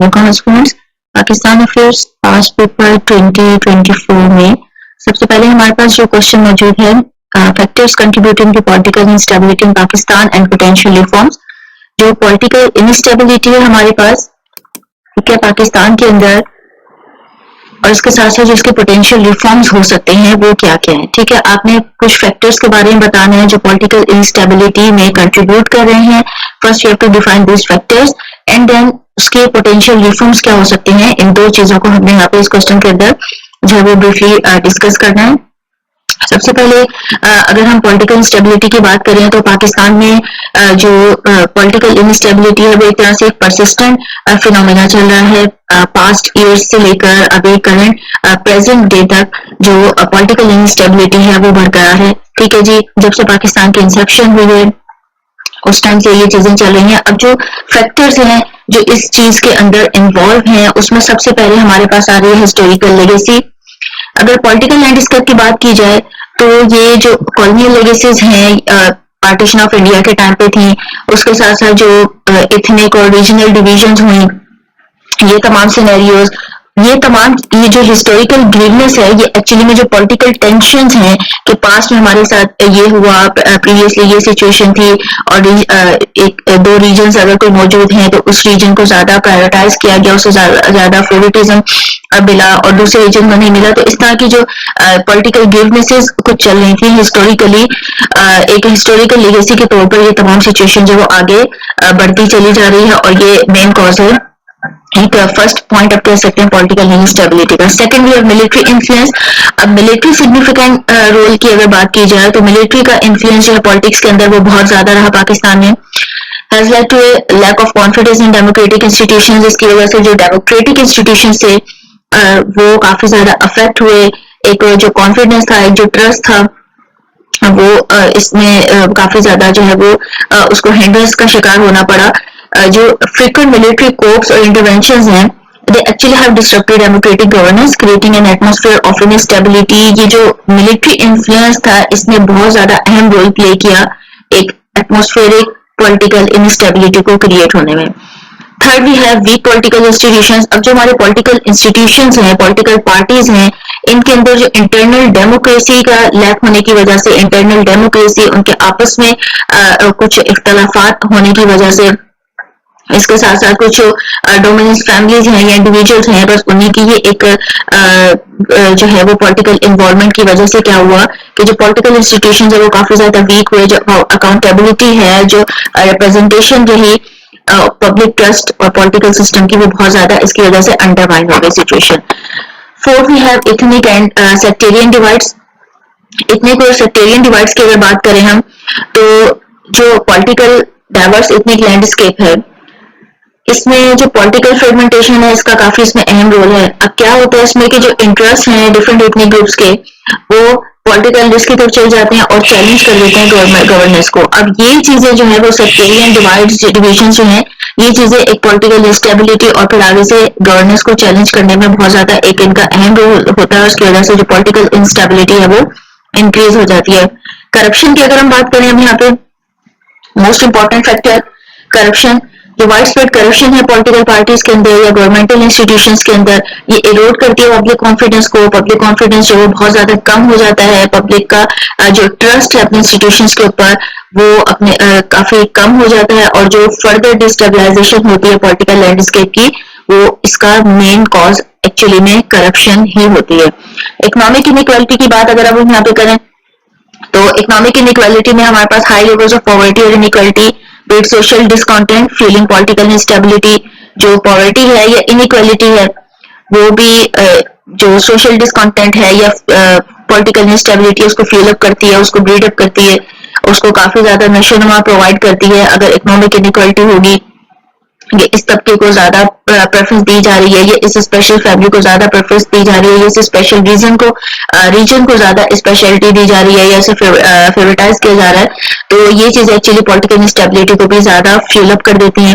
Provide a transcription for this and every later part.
Students, Pakistan affairs past paper 2024 में सबसे पहले हमारे पास जो क्वेश्चन मौजूद है, factors contributing to political instability in Pakistan and potential reforms. जो पॉलिटिकल इंस्टेबिलिटी है हमारे पास, ठीक है, पाकिस्तान के अंदर, और इसके साथ साथ जिसके पोटेंशियल रिफॉर्म्स हो सकते हैं वो क्या क्या है। ठीक है, आपने कुछ फैक्टर्स के बारे में बताना है जो पॉलिटिकल इंस्टेबिलिटी में कंट्रीब्यूट कर रहे हैं। First you have to define this factors and then उसके पोटेंशियल रिफॉर्म्स क्या हो सकते हैं। इन दो चीजों को हमने यहाँ पे इस क्वेश्चन के अंदर जो है वो ब्रीफली डिस्कस करना है। सबसे पहले अगर हम पॉलिटिकल इंस्टेबिलिटी की बात करें तो पाकिस्तान में जो पॉलिटिकल इंस्टेबिलिटी है वो एक तरह से एक परसिस्टेंट फिनोमेना चल रहा है। पास्ट ईयर्स से लेकर अभी करंट प्रेजेंट डे तक जो पॉलिटिकल इंस्टेबिलिटी है वो बरकरार है। ठीक है जी, जब से पाकिस्तान की इंसेप्शन हुई है उस टाइम से ये चीजें चल रही हैं। अब जो फैक्टर्स हैं जो इस चीज के अंदर इन्वॉल्व हैं उसमें सबसे पहले हमारे पास आ रही है हिस्टोरिकल लेगेसी। अगर पॉलिटिकल लैंडस्केप की बात की जाए तो ये जो कॉलोनियल लेगेसीज हैं पार्टीशन ऑफ इंडिया के टाइम पे थी, उसके साथ साथ जो एथनिक और रीजनल डिविजन्स हुई, ये तमाम सिनेरियोज, ये जो हिस्टोरिकल ग्रीवनेस है, ये एक्चुअली में जो पॉलिटिकल टेंशंस हैं कि पास्ट में हमारे साथ ये हुआ, प्रीवियसली ये सिचुएशन थी और एक दो रीजन्स अगर कोई मौजूद हैं तो उस रीजन को ज्यादा प्रायोरिटाइज किया गया, उससे ज्यादा फेवरेटिज्म मिला और दूसरे रीजन में नहीं मिला। तो इस तरह की जो पॉलिटिकल ग्रीवनेसेस कुछ चल रही थी हिस्टोरिकली, एक हिस्टोरिकल लेगेसी के तौर पर ये तमाम सिचुएशन जो वो आगे बढ़ती चली जा रही है और ये मेन कॉज है। एक फर्स्ट पॉइंट आप कह सकते हैं पॉलिटिकल इंस्टेबिलिटी का। Second we have military influence. अब मिलिट्री सिग्निफिकेंट रोल की अगर बात की जाए तो मिलिट्री का इन्फ्लुएंस जो है पॉलिटिक्स के अंदर वो बहुत ज्यादा रहा पाकिस्तान में। Has led to a lack of confidence in democratic institutions. इसकी वजह से जो डेमोक्रेटिक इंस्टीट्यूशन थे वो काफी ज्यादा अफेक्ट हुए। एक जो कॉन्फिडेंस था, एक जो ट्रस्ट था, वो इसमें काफी ज्यादा जो है वो उसको हिंड्रेंस का शिकार होना पड़ा। जो फ्रीक्वेंट मिलिट्री कोर्प्स और इंटरवेंशंस हैं, they actually have disrupted democratic governance, creating an atmosphere of instability। ये जो मिलिट्री इन्फ्लुएंस था इसने बहुत ज्यादा अहम रोल प्ले किया एक एटमोस्फेरिक पॉलिटिकल इंस्टेबिलिटी को क्रिएट होने में। Third we have weak political institutions. अब जो हमारे पॉलिटिकल इंस्टीट्यूशंस हैं, पॉलिटिकल पार्टीज हैं, इनके अंदर जो इंटरनल डेमोक्रेसी का लैक होने की वजह से, इंटरनल डेमोक्रेसी उनके आपस में कुछ इख्तलाफात होने की वजह से, इसके साथ साथ कुछ डोमिनेंस फैमिलीज हैं या इंडिविजुअल्स हैं, बस उन्हीं की ये एक जो है वो पॉलिटिकल इन्वॉल्वमेंट की वजह से क्या हुआ कि जो पॉलिटिकल इंस्टीट्यूशन है वो काफी ज्यादा वीक हुए। जो अकाउंटेबिलिटी है, जो रिप्रेजेंटेशन रही पब्लिक ट्रस्ट और पॉलिटिकल सिस्टम की, वो बहुत ज्यादा इसकी वजह से अंडरमाइन हो गई situation. Fourth we have ethnic and sectarian divides. Ethnic और सेक्टेरियन डिवाइड्स की अगर बात करें हम तो जो पॉलिटिकल डाइवर्स इथनिक लैंडस्केप है इसमें जो पॉलिटिकल फ्रेगमेंटेशन है इसका काफी इसमें अहम रोल है। अब क्या होता है इसमें कि जो इंटरेस्ट हैं डिफरेंट एथनिक ग्रुप्स के वो पॉलिटिकल रिस्क की तरफ चले जाते हैं और चैलेंज कर देते हैं गवर्नेंस को। अब ये चीजें जो है वो सेक्टेरियन डिवाइड्स डिविजन जो है, ये चीजें एक पॉलिटिकल इंस्टेबिलिटी और फिर आगे से गवर्नेंस को चैलेंज करने में बहुत ज्यादा एक इनका अहम रोल होता है। उसकी वजह से जो पॉलिटिकल इंस्टेबिलिटी है वो इंक्रीज हो जाती है। करप्शन की अगर हम बात करें अब यहाँ पे मोस्ट इंपॉर्टेंट फैक्टर करप्शन, जो वाइड स्प्रेड करप्शन है पॉलिटिकल पार्टीज के अंदर या गवर्नमेंटल इंस्टीट्यूशंस के अंदर, ये इरोड करती है पब्लिक कॉन्फिडेंस को। पब्लिक कॉन्फिडेंस जो है बहुत ज्यादा कम हो जाता है, पब्लिक का जो ट्रस्ट है अपने इंस्टीट्यूशंस के ऊपर वो अपने काफी कम हो जाता है और जो फर्दर डिस्टेबलाइजेशन होती है पॉलिटिकल लैंडस्केप की वो इसका मेन कॉज एक्चुअली में करप्शन ही होती है। इकोनॉमिक इनइक्वालिटी की बात अगर अब हम यहाँ पे करें तो इकोनॉमिक इनइक्वालिटी में हमारे पास हाई लेवल्स ऑफ पॉवर्टी और inequality, with social discontent, feeling political instability. जो पॉवर्टी है या इनइक्वालिटी है वो भी जो सोशल डिसकंटेंट है या पॉलिटिकल इंस्टेबिलिटी उसको फील अप करती है, उसको ब्रीड अप करती है, उसको काफी ज्यादा नशोनुमा प्रोवाइड करती है। अगर इकोनॉमिक इनइक्वालिटी होगी, ये इस तबके को ज्यादा प्रेफरेंस दी जा रही है, ये इस स्पेशल फैमिली को ज्यादा प्रेफरेंस दी जा रही है, इस स्पेशल रीजन को ज्यादा स्पेशलिटी दी जा रही है या इसे फेवरेटाइज किया जा रहा है, तो ये चीज एक्चुअली पॉलिटिकल इंस्टेबिलिटी को भी ज्यादा फ्यूल अप कर देती है।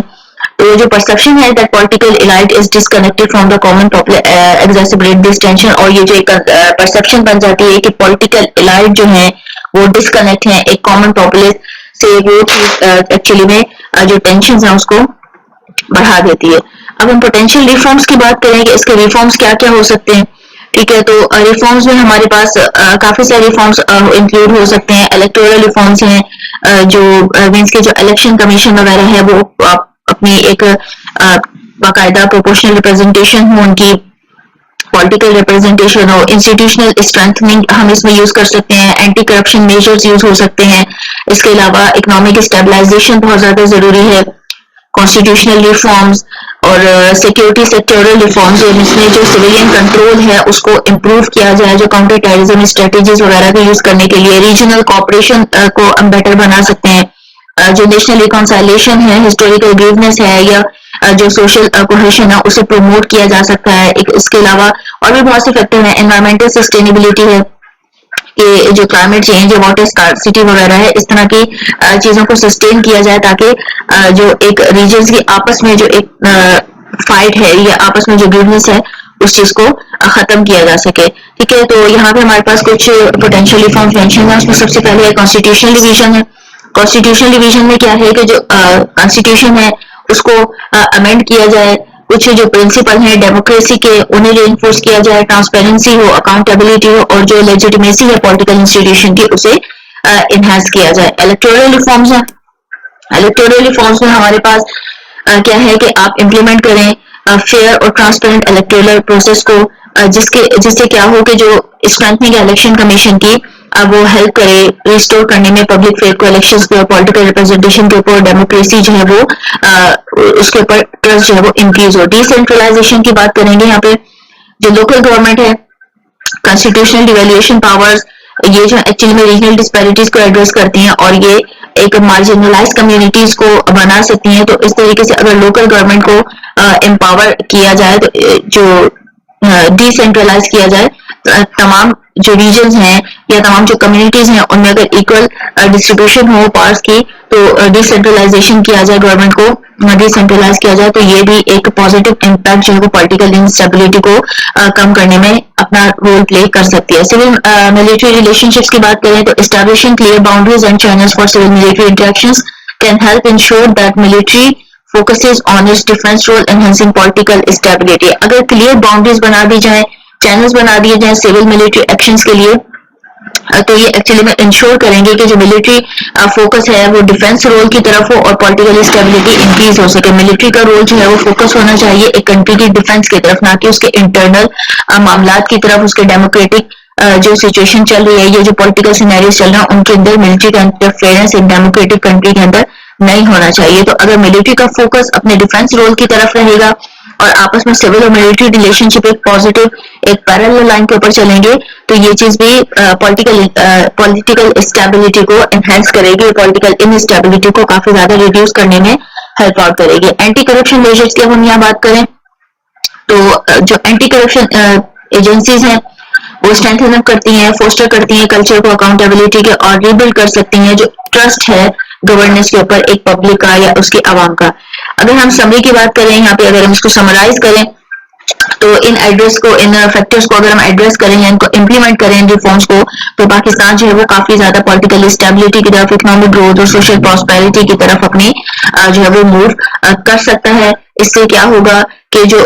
तो जो परसेप्शन है that political elite is disconnected from the common popular exasperate this tension, और ये जो एक परसेप्शन बन जाती है कि पॉलिटिकल इलाइट जो है वो डिस्कनेक्ट है एक कॉमन पॉपुलर से, वो चीज एक्चुअली में जो टेंशन है उसको बढ़ा देती है। अब हम पोटेंशियल रिफॉर्म्स की बात करें कि इसके रिफॉर्म्स क्या क्या हो सकते हैं। ठीक है, तो रिफॉर्म्स में हमारे पास काफी सारे रिफॉर्म्स इंक्लूड हो सकते हैं। इलेक्टोरल रिफॉर्म्स हैं, जो मीन्स के जो इलेक्शन कमीशन वगैरह है वो अपनी एक बाकायदा प्रोपोर्शनल रिप्रेजेंटेशन हो, उनकी पॉलिटिकल रिप्रेजेंटेशन हो, इंस्टीट्यूशनल स्ट्रेंथनिंग हम इसमें यूज कर सकते हैं, एंटी करप्शन मेजर्स यूज हो सकते हैं। इसके अलावा इकोनॉमिक स्टेबलाइजेशन बहुत ज्यादा जरूरी है, कॉन्स्टिट्यूशनल रिफॉर्म्स और सिक्योरिटी सेक्टोरल रिफॉर्म्स, जिसमें जो सिविलियन कंट्रोल है उसको इम्प्रूव किया जाए, जो काउंटर टेररिज्म स्ट्रेटेजीज वगैरह को यूज करने के लिए रीजनल कोऑपरेशन को हम बेटर बना सकते हैं। जो नेशनल रिकॉन्साइलेशन है, हिस्टोरिकल ग्रीवनेस है, या जो सोशल कोहेशन है उसे प्रमोट किया जा सकता है। इसके अलावा और भी बहुत से फैक्टर हैं। एनवायरमेंटल सस्टेनेबिलिटी है कि जो क्लाइमेट चेंज है, वाटर स्कार्सिटी वगैरह है, इस तरह की चीजों को सस्टेन किया जाए ताकि जो एक रीजन्स की आपस में जो एक फाइट है या आपस में जो ग्रीवनेस है उस चीज को खत्म किया जा सके। ठीक है, तो यहाँ पे हमारे पास कुछ पोटेंशियल रिफॉर्म्स मेंशन है। उसमें सबसे पहले कॉन्स्टिट्यूशनल डिवीजन है। कॉन्स्टिट्यूशनल डिवीजन में क्या है कि जो कॉन्स्टिट्यूशन है उसको अमेंड किया जाए, कुछ जो प्रिंसिपल है डेमोक्रेसी के उन्हें रिइंफोर्स किया जाए, ट्रांसपेरेंसी हो, अकाउंटेबिलिटी हो, और जो लेजिटिमेसी है पॉलिटिकल इंस्टीट्यूशन की उसे इनहेंस किया जाए। इलेक्टोरल रिफॉर्म्स है। इलेक्टोरल रिफॉर्म्स में हमारे पास क्या है कि आप इम्प्लीमेंट करें फेयर और ट्रांसपेरेंट इलेक्टोरल प्रोसेस को, जिससे क्या हो कि जो स्ट्रेंथनिंग इलेक्शन कमीशन की वो हेल्प करे रिस्टोर करने में पब्लिक फेथ को, इलेक्शंस के और पॉलिटिकल रिप्रेजेंटेशन के ऊपर, डेमोक्रेसी जो है वो उसके ऊपर ट्रस्ट जो है वो इंक्रीज हो। डिसेंट्रलाइजेशन की बात करेंगे। यहाँ पे जो लोकल गवर्नमेंट है, कॉन्स्टिट्यूशनल डिवेल्यूएशन पावर्स, ये जो एक्चुअली में रीजनल डिस्पैरिटीज को एड्रेस करती हैं और ये एक मार्जिनलाइज कम्युनिटीज को बना सकती हैं। तो इस तरीके से अगर लोकल गवर्नमेंट को एम्पावर किया जाए, तो जो डिसेंट्रलाइज किया जाए, तमाम जो रीजन्स हैं या तमाम जो कम्युनिटीज हैं उनमें अगर इक्वल डिस्ट्रीब्यूशन हो पावर्स की, तो डिसेंट्रलाइजेशन किया जाए, गवर्नमेंट को डिसेंट्रलाइज किया जाए, तो ये भी एक पॉजिटिव इम्पैक्ट जो है पॉलिटिकल इंस्टेबिलिटी को कम करने में अपना रोल प्ले कर सकती है। सिविल मिलिट्री रिलेशनशिप्स की बात करें तो establishing clear boundaries and channels for civil military interactions can help ensure that military focuses on its defence role enhancing political stability. अगर क्लियर बाउंड्रीज बना दी जाए, चैनल्स बना दिए जाए सिविल मिलिट्री एक्शंस के लिए, तो ये एक्चुअली में इंश्योर करेंगे कि जो मिलिट्री फोकस है वो डिफेंस रोल की तरफ हो और पॉलिटिकल स्टेबिलिटी इंक्रीज हो सके। मिलिट्री का रोल जो है वो फोकस होना चाहिए एक कंट्री की डिफेंस की तरफ, ना कि उसके इंटरनल मामलात की तरफ, उसके डेमोक्रेटिक जो सिचुएशन चल रही है, ये जो पॉलिटिकल सिनेरियोस चल रहे हैं उनके अंदर मिलिट्री का इंटरफेरेंस एक डेमोक्रेटिक कंट्री के अंदर नहीं होना चाहिए। तो अगर मिलिट्री का फोकस अपने डिफेंस रोल की तरफ रहेगा और आपस में सिविल और मिलिट्री रिलेशनशिप एक पॉजिटिव एक पैरेलल लाइन के ऊपर चलेंगे, तो ये चीज भी पॉलिटिकल स्टेबिलिटी को एनहेंस करेगी, पॉलिटिकल इनस्टेबिलिटी को काफी ज्यादा रिड्यूस करने में हेल्प आउट करेगी। एंटी करप्शन मेजर्स की हम यहाँ बात करें तो जो एंटी करप्शन एजेंसीज हैं वो स्ट्रेंथन अप करती हैं, फोस्टर करती हैं कल्चर को अकाउंटेबिलिटी के, और रिबिल्ड कर सकती हैं जो ट्रस्ट है गवर्नेंस के ऊपर एक पब्लिक का या उसके आवाम का। अगर हम समरी की बात करें यहाँ पे, अगर हम इसको समराइज करें तो इन एड्रेस को, इन फैक्टर्स को अगर हम एड्रेस करें या इनको इम्प्लीमेंट करें इन रिफॉर्म्स को, तो पाकिस्तान जो है वो काफी ज्यादा पॉलिटिकल स्टेबिलिटी की तरफ, इकोनॉमिक ग्रोथ और सोशल प्रॉस्पेरिटी की तरफ अपनी जो है वो मूव कर सकता है। इससे क्या होगा कि जो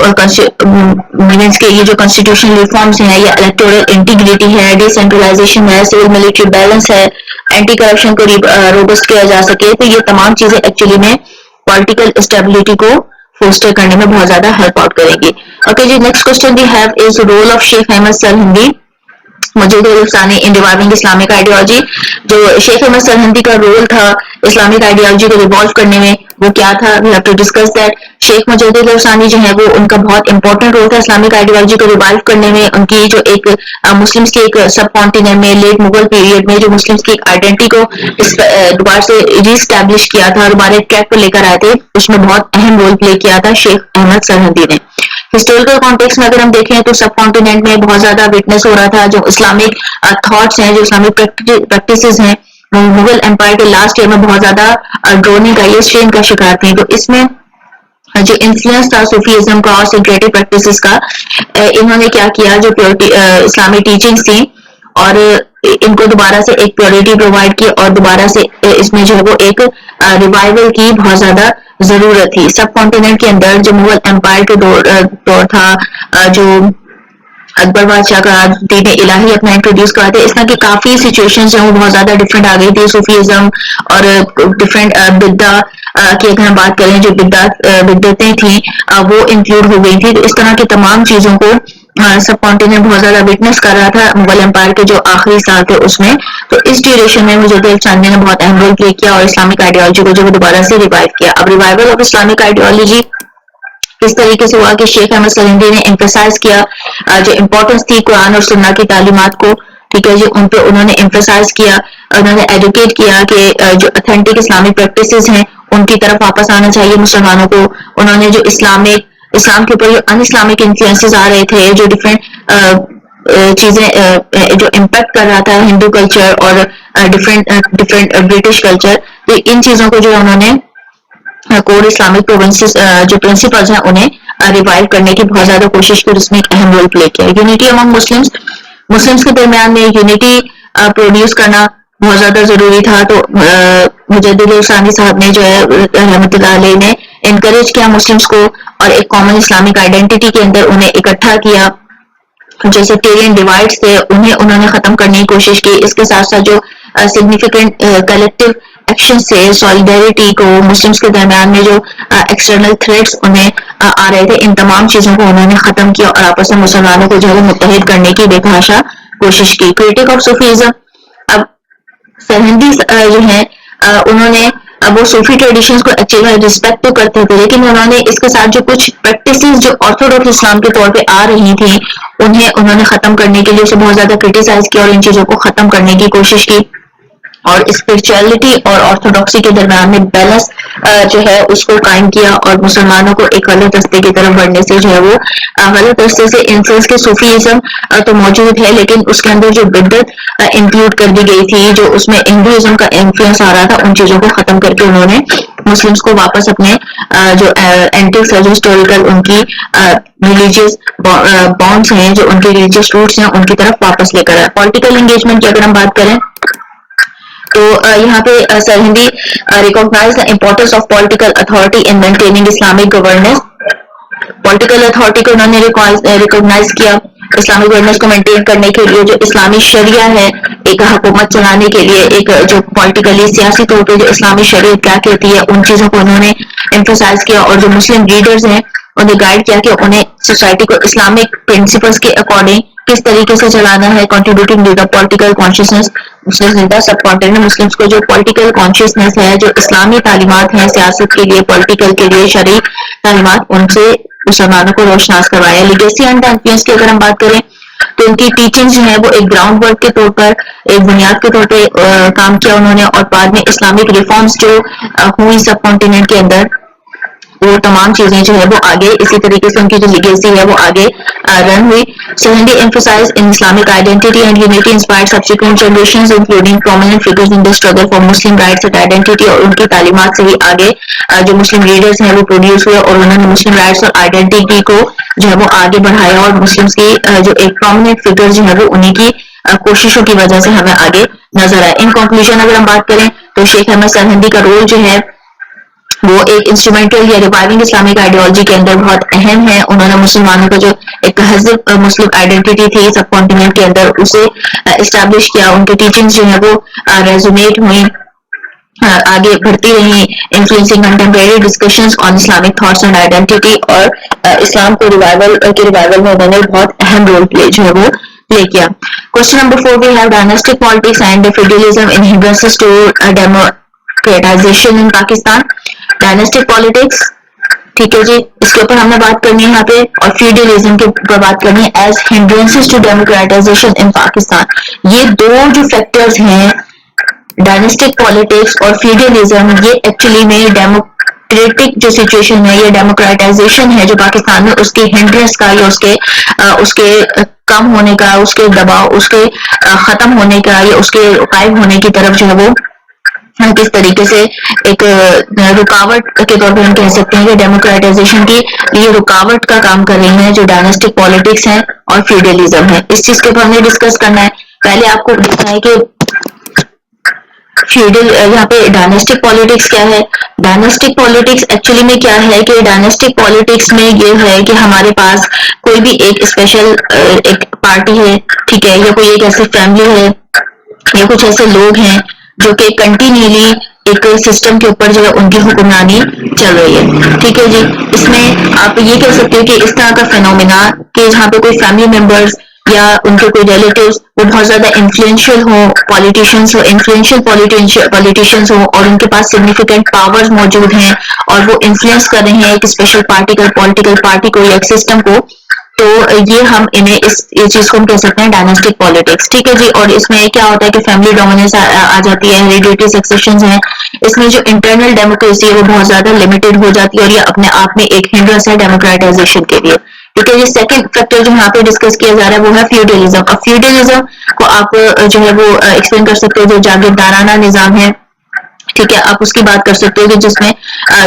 मीन्स के ये जो कॉन्स्टिट्यूशनल रिफॉर्म्स हैं या इलेक्टोरल इंटीग्रिटी है, डिसेंट्रलाइजेशन है, सिविल मिलिट्री बैलेंस है, एंटी करप्शन को रोबस्ट किया जा सके, तो ये तमाम चीजें एक्चुअली में पॉलिटिकल स्टेबिलिटी को फोस्टर करने में बहुत ज्यादा हेल्प आउट करेंगी। ओके जी, next question we have is role of Sheikh Ahmad Sirhindi Mujaddid Alfsani in reviving Islamic ideology. जो शेख अहमद सरहिंदी का रोल था इस्लामिक आइडियोलॉजी को रिवॉल्व करने में, वो क्या था? We have to discuss that. Sheikh Mujaddid Alfsani जो है वो उनका बहुत इंपॉर्टेंट रोल था इस्लामिक आइडियोलॉजी को रिवाइव करने में। उनकी जो एक मुस्लिम्स की एक सब कॉन्टिनेंट में लेट मुगल पीरियड में जो मुस्लिम्स की एक आइडेंटिटी को दोबारा से रीस्टैब्लिश किया था, दोबारा ट्रैक पर लेकर आए थे, उसमें बहुत अहम रोल प्ले किया था शेख अहमद सरहिंदी ने। हिस्टोरिकल कॉन्टेक्स्ट में अगर हम देखें तो सब कॉन्टिनेंट में बहुत ज्यादा विटनेस हो रहा था जो इस्लामिक थॉट्स हैं, जो इस्लामिक प्रैक्टिसेस हैं, मुगल एम्पायर के लास्ट ईयर में बहुत ज्यादा ड्रोनिंग का, ये स्ट्रेन का शिकार थे। तो इसमें जो इन्फ्लुएंस था सूफीइज्म का और सिक्रेटिव प्रैक्टिसेस का, इन्होंने क्या किया, जो प्योरिटी इस्लामिक टीचिंग्स थी और इनको दोबारा से एक प्योरिटी प्रोवाइड की और दोबारा से इसमें जो है वो एक रिवाइवल की बहुत ज्यादा जरूरत थी। सब कॉन्टिनेंट के अंदर जो मुगल एम्पायर के दौर था, जो अकबर बादशाह का दीन इलाही अपना इंट्रोड्यूस कराते, इस तरह की काफी सिचुएशंस जो बहुत ज्यादा डिफरेंट आ गई थी। सूफीज्म और डिफरेंट बिद्दा की अगर हम बात करें, जो बिद्दतें थी वो इंक्लूड हो गई थी। तो इस तरह की तमाम चीजों को सब कॉन्टिनेंट बहुत ज्यादा विटनेस कर रहा था मुगल एम्पायर के जो आखिरी साल थे उसमें। तो इस ड्यूरेशन में मुजद्दिद चांदनी ने बहुत अहम रोल प्ले किया और इस्लामिक आइडियोलॉजी को जो दोबारा से रिवाइव किया। अब रिवाइवल ऑफ इस्लामिक आइडियोलॉजी किस तरीके से हुआ कि शेख अहमद सरहिंदी ने एम्फेसाइज किया जो इम्पोर्टेंस थी कुरान और सुन्ना की तालीमात को, ठीक है जी, उन पे उन्होंने एम्फेसाइज किया, उन्होंने एजुकेट किया कि जो ऑथेंटिक इस्लामिक प्रैक्टिसेस हैं उनकी तरफ वापस आना चाहिए मुसलमानों को। उन्होंने जो इस्लाम के ऊपर जो अन इस्लामिक इन्फ्लुएंसेस आ रहे थे, जो डिफरेंट चीजें जो इम्पैक्ट कर रहा था हिंदू कल्चर और डिफरेंट ब्रिटिश कल्चर, तो इन चीजों को जो उन्होंने कोर इस्लामिक प्रोविंसेस जो प्रिंसिपल्स हैं उन्हें रिवाइव करने की बहुत ज्यादा कोशिश की, जिसमें एक अहम रोल प्ले किया। यूनिटी अमंग मुस्लिम्स के दरमियान में यूनिटी प्रोड्यूस करना बहुत ज्यादा जरूरी था। तो मुजद्दिद सानी साहब ने जो है रहमतुल्लाह अलैह ने इनकरेज किया मुस्लिम्स को और एक कॉमन इस्लामिक आइडेंटिटी के अंदर उन्हें इकट्ठा किया। जो सेक्टेरियन डिवाइड्स थे उन्हें उन्होंने खत्म करने की कोशिश की। इसके साथ साथ जो सिग्निफिकेंट कलेक्टिव एक्शन से सॉलिडेरिटी को मुस्लिम्स के दरमियान में जो एक्सटर्नल थ्रेट्स उन्हें आ रहे थे, इन तमाम चीजों को उन्होंने खत्म किया और आपस में मुसलमानों को जो है मुत्तहिद करने की बेतहाशा कोशिश की। क्रिटिक ऑफ सूफीज्म, अब सरहिंदी जो है उन्होंने अब वो सूफी ट्रेडिशंस को अच्छे रिस्पेक्ट तो करते थे, लेकिन उन्होंने इसके साथ जो कुछ प्रैक्टिसेस जो ऑर्थोडॉक्स इस्लाम के तौर पे आ रही थी उन्हें उन्होंने खत्म करने के लिए उसे बहुत ज्यादा क्रिटिसाइज किया और इन चीजों को खत्म करने की कोशिश की। और स्पिरिचुअलिटी और ऑर्थोडॉक्सी के दरमियान में बैलेंस जो है उसको कायम किया और मुसलमानों को एक गलत रास्ते की तरफ बढ़ने से जो है वो गलत रास्ते से इन्फ्लुएंस के सूफीज्म तो मौजूद है, लेकिन उसके अंदर जो बिद्दत इंक्लूड कर दी गई थी, जो उसमें हिंदुइज्म का इन्फ्लुएंस आ रहा था, उन चीजों को खत्म करके उन्होंने मुस्लिम्स को वापस अपने जो एंटिक्स है, जो हिस्टोरिकल उनकी रिलीजियस बॉन्ड्स हैं, जो उनके रिलीजियस रूट्स हैं, उनकी तरफ वापस लेकर आए। पॉलिटिकल एंगेजमेंट की अगर हम बात करें तो यहाँ पे Sirhindi recognise the importance of political authority in maintaining Islamic governance. Political authority को उन्होंने रिकॉग्नाइज किया इस्लामिक गवर्नेंस को मेंटेन करने के लिए। जो इस्लामी शरिया है एक हुकूमत चलाने के लिए, एक जो पॉलिटिकली सियासी तौर पे जो इस्लामी शरीयत क्या कहती है, उन चीजों को उन्होंने एम्फसाइज किया और जो मुस्लिम लीडर्स हैं उन्हें गाइड किया कि उन्हें सोसाइटी को इस्लामिक प्रिंसिपल्स के अकॉर्डिंग किस तरीके से चलाना है। Contributing to the political consciousness subcontinent Muslims को जो पॉलिटिकल कॉन्शियसनेस है, जो इस्लामी तालीमात है सियासत के लिए, पॉलिटिकल के लिए, शरई तालीमात, उनसे मुसलमानों को रोशनास करवाया। लिगेसी एंड इन्फ्लुएंस की अगर हम बात करें तो उनकी टीचिंग जो है वो एक ग्राउंड वर्क के तौर पर, एक बुनियाद के तौर पे काम किया उन्होंने और बाद में इस्लामिक रिफॉर्म्स जो हुई सब कॉन्टिनेंट के अंदर, वो तमाम चीजें जो है वो आगे इसी तरीके से उनकी जो लिगेसी है वो आगे रन हुई। Sirhindi emphasise in Islamic identity and unity inspired subsequent generations including prominent figures in the struggle for Muslim rights and identity. और उनकी तालीमात से ही आगे जो मुस्लिम लीडर्स हैं वो प्रोड्यूस हुए और उन्होंने मुस्लिम राइट्स और आइडेंटिटी को जो है वो आगे बढ़ाया और मुस्लिम्स की जो एक प्रोमिनेंट फिगर जो है वो उन्हीं की कोशिशों की वजह से हमें आगे नजर आए। इन कंक्लूजन अगर हम बात करें तो शेख अहमद सरहिंदी का रोल जो है वो एक इंस्ट्रूमेंटल या रिवाइविंग इस्लामिक आइडियोलॉजी के अंदर बहुत अहम है। उन्होंने मुसलमानों का जो एक तहज़्ज़ुब मुस्लिम आइडेंटिटी थी सब कॉन्टिनेंट के अंदर उसे एस्टैब्लिश किया। उनके टीचिंग्स जो है वो रेजोनेट हुई, आगे बढ़ती रही, influencing contemporary discussions on Islamic thoughts and identity. और इस्लाम को रिवाइवल में उन्होंने बहुत अहम रोल प्ले जो है वो प्ले किया। Question number 4 we have dynastic politics and federalism in hindrances to democratisation in Pakistan. Dynastic politics, ठीक है जी, इसके ऊपर हमने बात करनी है यहाँ पे, और फ्यूडलिज्म के ऊपर बात करनी है as hindrances to democratisation in Pakistan. ये दो जो फैक्टर्स हैं, डायनेस्टिक पॉलिटिक्स और फ्यूडलिज्म, ये एक्चुअली में डेमोक्रेटिक जो सिचुएशन है, ये डेमोक्रेटाइजेशन है जो पाकिस्तान में उसके हिंड्रेंस का या उसके कम होने का, उसके दबाव, उसके खत्म होने का या उसके गायब होने की तरफ जो है वो किस तरीके से एक रुकावट के तौर पर हम कह सकते हैं कि डेमोक्रेटाइजेशन की ये रुकावट का काम कर रही है जो डायनेस्टिक पॉलिटिक्स है और फ्यूडलिज्म है। इस चीज के ऊपर हमें डिस्कस करना है। पहले आपको देखना है कि फ्यूडल, यहाँ पे डायनेस्टिक पॉलिटिक्स क्या है? डायनेस्टिक पॉलिटिक्स एक्चुअली में क्या है कि डायनेस्टिक पॉलिटिक्स में ये है कि हमारे पास कोई भी एक स्पेशल एक पार्टी है, ठीक है, या कोई एक ऐसी फैमिली है या कुछ ऐसे लोग हैं जो कि कंटिन्यूली एक सिस्टम के ऊपर जो है उनकी हुक्मरानी चल रही है, ठीक है जी। इसमें आप ये कह सकते हो कि इस तरह का फेनोमेना कि जहाँ पे कोई फैमिली मेंबर्स या उनके कोई रिलेटिव्स वो बहुत ज्यादा इन्फ्लुएंशियल हो, पॉलिटिशियंस हो, इन्फ्लुएंशियल पॉलिटिशियंस हो और उनके पास सिग्निफिकेंट पावर्स मौजूद हैं और वो इन्फ्लुएंस कर रहे हैं एक स्पेशल पॉलिटिकल पार्टी को या एक सिस्टम को, तो ये हम इन्हें ये चीज को हम कह सकते हैं डायनेस्टिक पॉलिटिक्स, ठीक है जी। और इसमें क्या होता है कि फैमिली डोमिनेंस आ जाती है, हेरिडिटरी सक्सेशंस हैं, इसमें जो इंटरनल डेमोक्रेसी है वो बहुत ज्यादा लिमिटेड हो जाती है और ये अपने आप में एक हिंड्रेंस है डेमोक्रेटाइजेशन के लिए, ठीक है जी। सेकंड फैक्टर जो यहाँ पे डिस्कस किया जा रहा है वो है फ्यूडलिज्म। अब फ्यूडलिज्म को आप जो है वो एक्सप्लेन कर सकते हो जो जागीरदाराना निजाम है, ठीक है, आप उसकी बात कर सकते हो कि जिसमें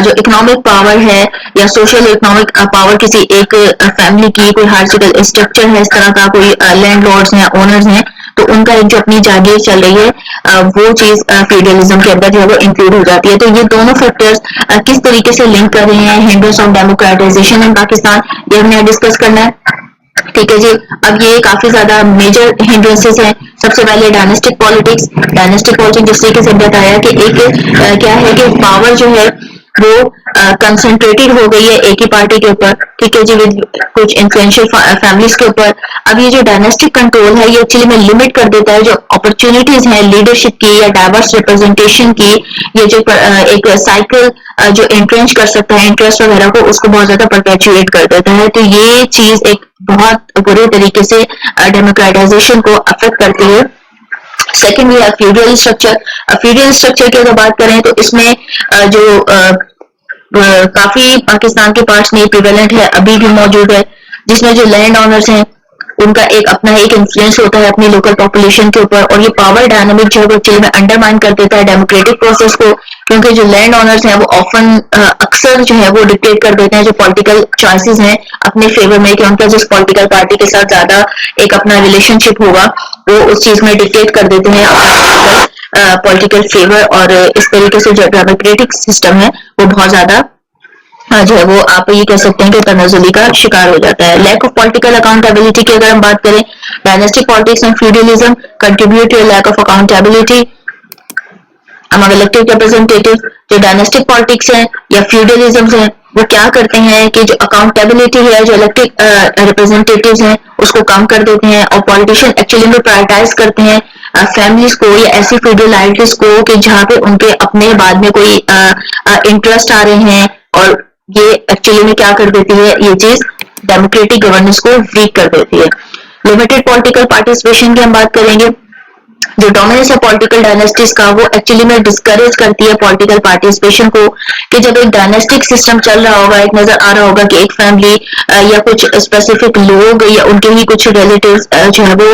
जो इकोनॉमिक पावर है या सोशल इकोनॉमिक पावर किसी एक फैमिली की कोई हायरार्किकल स्ट्रक्चर है, इस तरह का कोई लैंडलॉर्ड्स हैं, ओनर्स हैं, तो उनका एक जो अपनी जागीर चल रही है वो चीज फ्यूडलिज्म के अंदर जो है वो इंक्लूड हो जाती है। तो ये दोनों फैक्टर्स किस तरीके से लिंक कर रहे हैं hindrance of democratisation in Pakistan, ये हमने डिस्कस करना है, ठीक है जी। अब ये काफी ज्यादा मेजर हिंड्रेंसेस हैं। सबसे पहले डायनेस्टिक पॉलिटिक्स जिस तरीके से बताया कि एक क्या है कि पावर जो है वो कंसंट्रेटेड हो गई है एक ही पार्टी के ऊपर, ठीक है जी, विद कुछ इन्फ्लुएंशियल फैमिलीज के ऊपर। अब ये जो डायनेस्टिक कंट्रोल है ये एक्चुअली में लिमिट कर देता है जो अपॉर्चुनिटीज हैं लीडरशिप की या डाइवर्स रिप्रेजेंटेशन की, ये जो एक साइकिल जो एंट्रेंच कर सकता है इंटरेस्ट वगैरह को, उसको बहुत ज्यादा परपेचुएट कर देता है। तो ये चीज एक बहुत बुरे तरीके से डेमोक्रेटाइजेशन को अफेक्ट करती है। सेकेंड है फ्यूडल स्ट्रक्चर। फ्यूडल स्ट्रक्चर की अगर बात करें तो इसमें जो काफी पाकिस्तान के पार्ट्स में प्रिवेलेंट है, अभी भी मौजूद है, जिसमें जो लैंड ऑनर्स हैं उनका एक अपना एक इन्फ्लुएंस होता है अपनी लोकल पॉपुलेशन के ऊपर और ये पावर डायनामिक जो है वो एक्चुअली में अंडरमाइन कर देता है डेमोक्रेटिक प्रोसेस को, क्योंकि जो लैंड ऑनर्स हैं वो ऑफन अक्सर जो है वो डिक्टेट कर देते हैं जो पॉलिटिकल चॉइसेस हैं अपने फेवर में, कि उनका जिस पॉलिटिकल पार्टी के साथ ज्यादा एक अपना रिलेशनशिप होगा वो उस चीज में डिक्टेट कर देते हैं पॉलिटिकल फेवर, और इस तरीके से जो डेमोक्रेटिक सिस्टम है वो बहुत ज्यादा जो है वो आप ये कह सकते हैं कि तनाजुली का शिकार हो जाता है। लैक ऑफ पॉलिटिकल अकाउंटेबिलिटी की अगर हम बात करें, dynastic politics and feudalism contribute to lack of accountability among elected representative. जो डायनेस्टिक पॉलिटिक्स है या फ्यूडलिज्म है वो क्या करते हैं कि जो अकाउंटेबिलिटी है जो इलेक्टेड रिप्रेजेंटेटिव्स हैं उसको कम कर देते हैं और पॉलिटिशियन एक्चुअली में प्रायोरिटाइज करते हैं फैमिलीज को या ऐसी फ्यूडल आइडियल्स को कि जहाँ पे उनके अपने बाद में कोई इंटरेस्ट आ रहे हैं, और ये एक्चुअली में क्या कर देती है ये चीज डेमोक्रेटिक गवर्नेंस को वीक कर देती है। लिमिटेड पॉलिटिकल पार्टिसिपेशन की हम बात करेंगे। जो डोमिनेंस है पॉलिटिकल डायनेस्टीज का वो एक्चुअली में डिस्करेज करती है पॉलिटिकल पार्टिसिपेशन को, कि जब एक डायनेस्टिक सिस्टम चल रहा होगा, एक नजर आ रहा होगा कि एक फैमिली या कुछ स्पेसिफिक लोग या उनके ही कुछ रिलेटिव्स जो है वो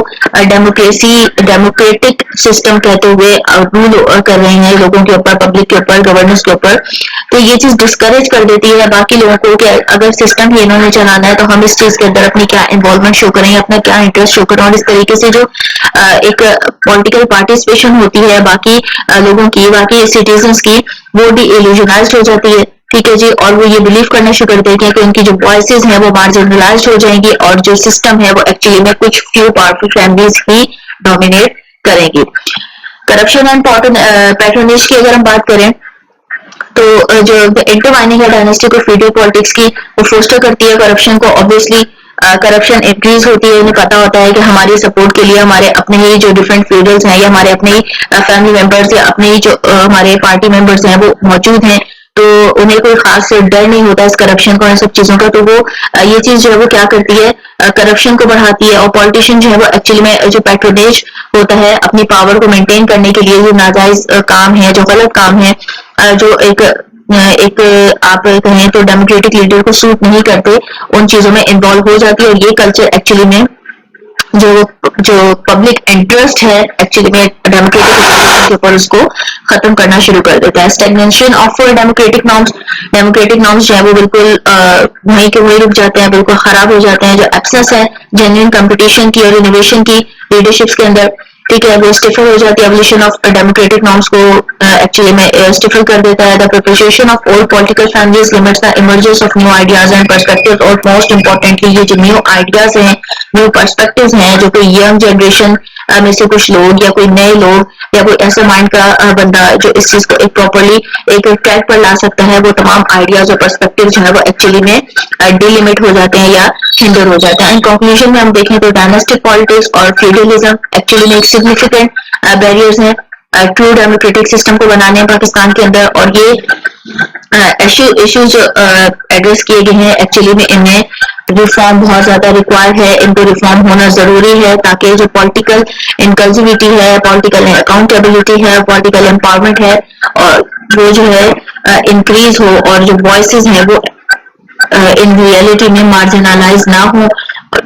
डेमोक्रेटिक सिस्टम कहते हुए रूल कर रहे हैं लोगों के ऊपर, पब्लिक के ऊपर, गवर्नेंस के ऊपर, तो ये चीज डिस्करेज कर देती है बाकी लोगों को कि अगर सिस्टम ही इन्होंने चलाना है तो हम इस चीज के अंदर अपनी क्या इन्वॉल्वमेंट शो करें, अपना क्या इंटरेस्ट शो करें, और इस तरीके से जो एक पॉलिटिकल पार्टिसिपेशन होती है बाकी लोगों की, बाकी सिटीजन्स की, वो डी इल्यूजनाइज्ड हो जाती है, ठीक है जी। और वो ये बिलीव करना शुरू कर देते हैं कि उनकी जो वॉइसेस हैं वो मार्जिनलाइज्ड हो जाएंगी और जो सिस्टम है वो एक्चुअली में कुछ फ्यू पावरफुल फैमिलीज ही डोमिनेट करेंगी। करप्शन एंड पैट्रोनेज की अगर हम बात करें तो जो इंटरमाइनिंग है डायनेस्टिक और फ्यूडल पॉलिटिक्स की वो फोस्टर करती है करप्शन को। ऑब्वियसली करप्शन इंक्रीज होती है, उन्हें पता होता है कि हमारी सपोर्ट के लिए हमारे अपने ही जो डिफरेंट फ्यूडल्स हैं या हमारे अपने ही फैमिली मेंबर्स या अपने ही जो हमारे पार्टी मेंबर्स हैं वो मौजूद हैं, तो उन्हें कोई खास डर नहीं होता इस करप्शन को, इन सब चीजों का। तो वो ये चीज जो है वो क्या करती है करप्शन को बढ़ाती है, और पॉलिटिशियन जो है वो एक्चुअली में जो पैट्रोनेज होता है अपनी पावर को मेंटेन करने के लिए, जो नाजायज काम है, जो गलत काम है, जो एक आप कहें तो डेमोक्रेटिक लीडर को सूट नहीं करते, उन चीजों में इन्वॉल्व हो जाती है। और ये कल्चर एक्चुअली में जो पब्लिक इंटरेस्ट है एक्चुअली में डेमोक्रेटिक के ऊपर उसको खत्म करना शुरू कर देता है। स्टैग्नेशन ऑफ डेमोक्रेटिक नॉर्म्स जो है वो बिल्कुल वहीं के वहीं रुक जाते हैं, बिल्कुल खराब हो जाते हैं। जो एक्सेस है जेन्युइन कंपटीशन की और इनोवेशन की लीडरशिप्स के अंदर, ठीक है, वो स्टिफर हो जाती है, एवोल्यूशन ऑफ डेमोक्रेटिक नॉर्म्स को एक्चुअली में स्टिफर कर देता है। The preparation of old political families limits the emergence of new ideas and perspectives, और मोस्ट इंपॉर्टेंटली ये जो न्यू आइडियाज हैं, न्यू पर्सपेक्टिव्स हैं, जो कोई यंग जनरेशन में से कुछ लोग या कोई नए लोग या कोई ऐसा माइंड का बंदा जो इस चीज को एक प्रॉपरली एक ट्रैक पर ला सकता है, वो तमाम आइडियाज और पर्सपेक्टिव जो है वो एक्चुअली में डिलिमिट हो जाते हैं या हिंडर हो जाते हैं। इन कंक्लूजन में हम देखें तो डायनेस्टिक पॉलिटिक्स और फ्यूडलिज्म एक्चुअली में एक सिग्निफिकेंट बैरियर्स हैं ट्रू डेमोक्रेटिक सिस्टम को बनाने पाकिस्तान के अंदर, और ये इश्यूज जो एड्रेस किए गए हैं एक्चुअली में इनमें रिफॉर्म बहुत ज्यादा रिक्वायर्ड है, इनको रिफॉर्म होना जरूरी है ताकि जो पॉलिटिकल इंक्लूसिविटी है, पॉलिटिकल अकाउंटेबिलिटी है, पॉलिटिकल एम्पावरमेंट है, और वो जो है इंक्रीज हो, और जो वॉइसेस हैं वो इन रियलिटी में मार्जिनलाइज ना हो,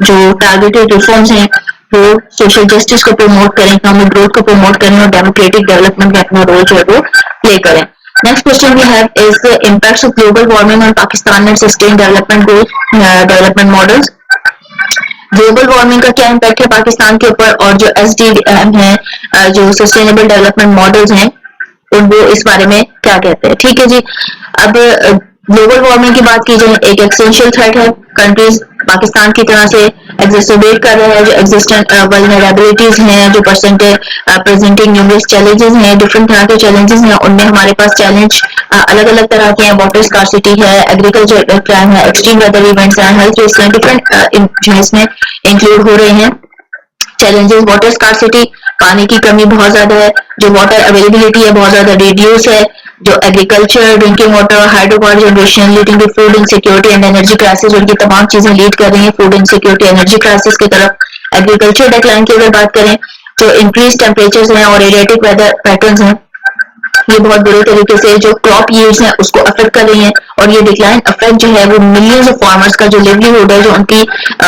जो टारगेटेड रिफॉर्म्स हैं वो सोशल जस्टिस को प्रमोट करें, इकोनॉमिक ग्रोथ को प्रमोट करें और डेमोक्रेटिक डेवलपमेंट में अपना रोल जो है वो प्ले करें। Next question we have is the impacts of global warming on Pakistan and sustain development goals, development models. Global warming का क्या इम्पैक्ट है पाकिस्तान के ऊपर, और जो SDM है, जो सस्टेनेबल डेवलपमेंट मॉडल्स हैं, वो इस बारे में क्या कहते हैं। ठीक है जी, अब ग्लोबल वार्मिंग की बात की जाए, एक एक्सेंशियल थ्रेट है, कंट्रीज पाकिस्तान की तरह से एग्जिस्टेट कर रहे हैं, जो एग्जिस्टेंट वल्नरेबिलिटीज हैं, जो प्रेजेंटिंग न्यूमरस चैलेंजेस हैं, डिफरेंट तरह के चैलेंजेस हैं, उनमें हमारे पास चैलेंज अलग अलग तरह के हैं, वाटर स्कार्सिटी है, एग्रीकल्चर क्राइम है, एक्सट्रीम वेदर इवेंट्स हैं, हेल्थ रिस्क हैं, डिफरेंट जो इसमें इंक्लूड हो रहे हैं चैलेंजेस। वाटर स्कार्सिटी, पानी की कमी बहुत ज्यादा है, जो वाटर अवेलेबिलिटी है बहुत ज्यादा रिड्यूस है, जो agriculture, drinking water, hydro power generation leading to food insecurity and energy crisis, उनकी तमाम चीजें लीड कर रही हैं फूड इनसिक्योरिटी, एनर्जी क्राइसिस की तरफ। एग्रीकल्चर डिक्लाइन की अगर बात करें तो इंक्रीज टेम्परेचर्स हैं और एरियाटिक वेदर पैटर्न्स हैं, ये बहुत बुरे तरीके से जो क्रॉप यील्ड्स हैं उसको अफेक्ट कर रही हैं, और ये डिक्लाइन अफेक्ट जो है वो मिलियंस ऑफ फार्मर्स का जो लिवलीहुड है, जो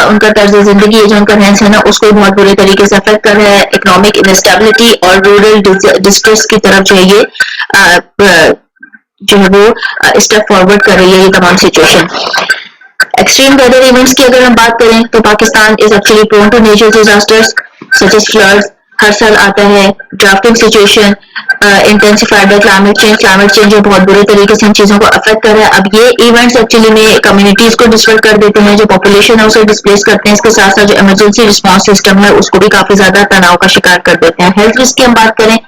उनका तर्ज जिंदगी है, जो उनका रहन सहन है, उसको बहुत बुरे तरीके से अफेक्ट कर रहा है। इकोनॉमिक इनस्टेबिलिटी और रूरल डिस्ट्रेस की तरफ जो है ये जो है वो स्टेप फॉरवर्ड कर रही है ये तमाम सिचुएशन। एक्सट्रीम वेदर इवेंट्स की अगर हम बात करें तो Pakistan is actually prone to natural disasters such as floods, हर साल आता है, drafting situation intensified by climate change जो बहुत बुरे तरीके से इन चीजों को अफेक्ट कर रहा है। अब ये इवेंट्स एक्चुअली में कम्युनिटीज को डिस्टर्ब कर देते हैं, जो पॉपुलेशन है उसे डिस्प्लेस करते हैं, इसके साथ साथ जो इमरजेंसी रिस्पॉन्स सिस्टम है उसको भी काफी ज्यादा तनाव का शिकार कर देते हैं। हेल्थ रिस्क की हम बात करें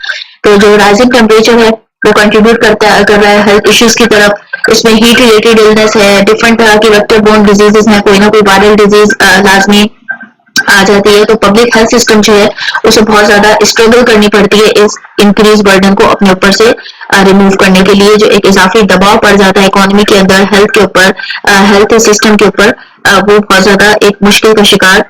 तो जो राइजिंग टेम्परेचर है वो कंट्रीब्यूट कर रहा है हेल्थ इश्यूज की तरफ, इसमें हीट रिलेटेड इलनेस है, डिफरेंट तरह की वेक्टर बोर्न डिजीजेस हैं, कोई ना कोई वायरल डिजीज लाजमी आ जाती है, तो पब्लिक हेल्थ सिस्टम जो है उसे बहुत ज्यादा स्ट्रगल करनी पड़ती है इस इंक्रीज बर्डन को अपने ऊपर से रिमूव करने के लिए, जो एक इजाफी दबाव पड़ जाता है इकोनॉमी के अंदर, हेल्थ के ऊपर, हेल्थ सिस्टम के ऊपर, वो बहुत ज्यादा एक मुश्किल का शिकार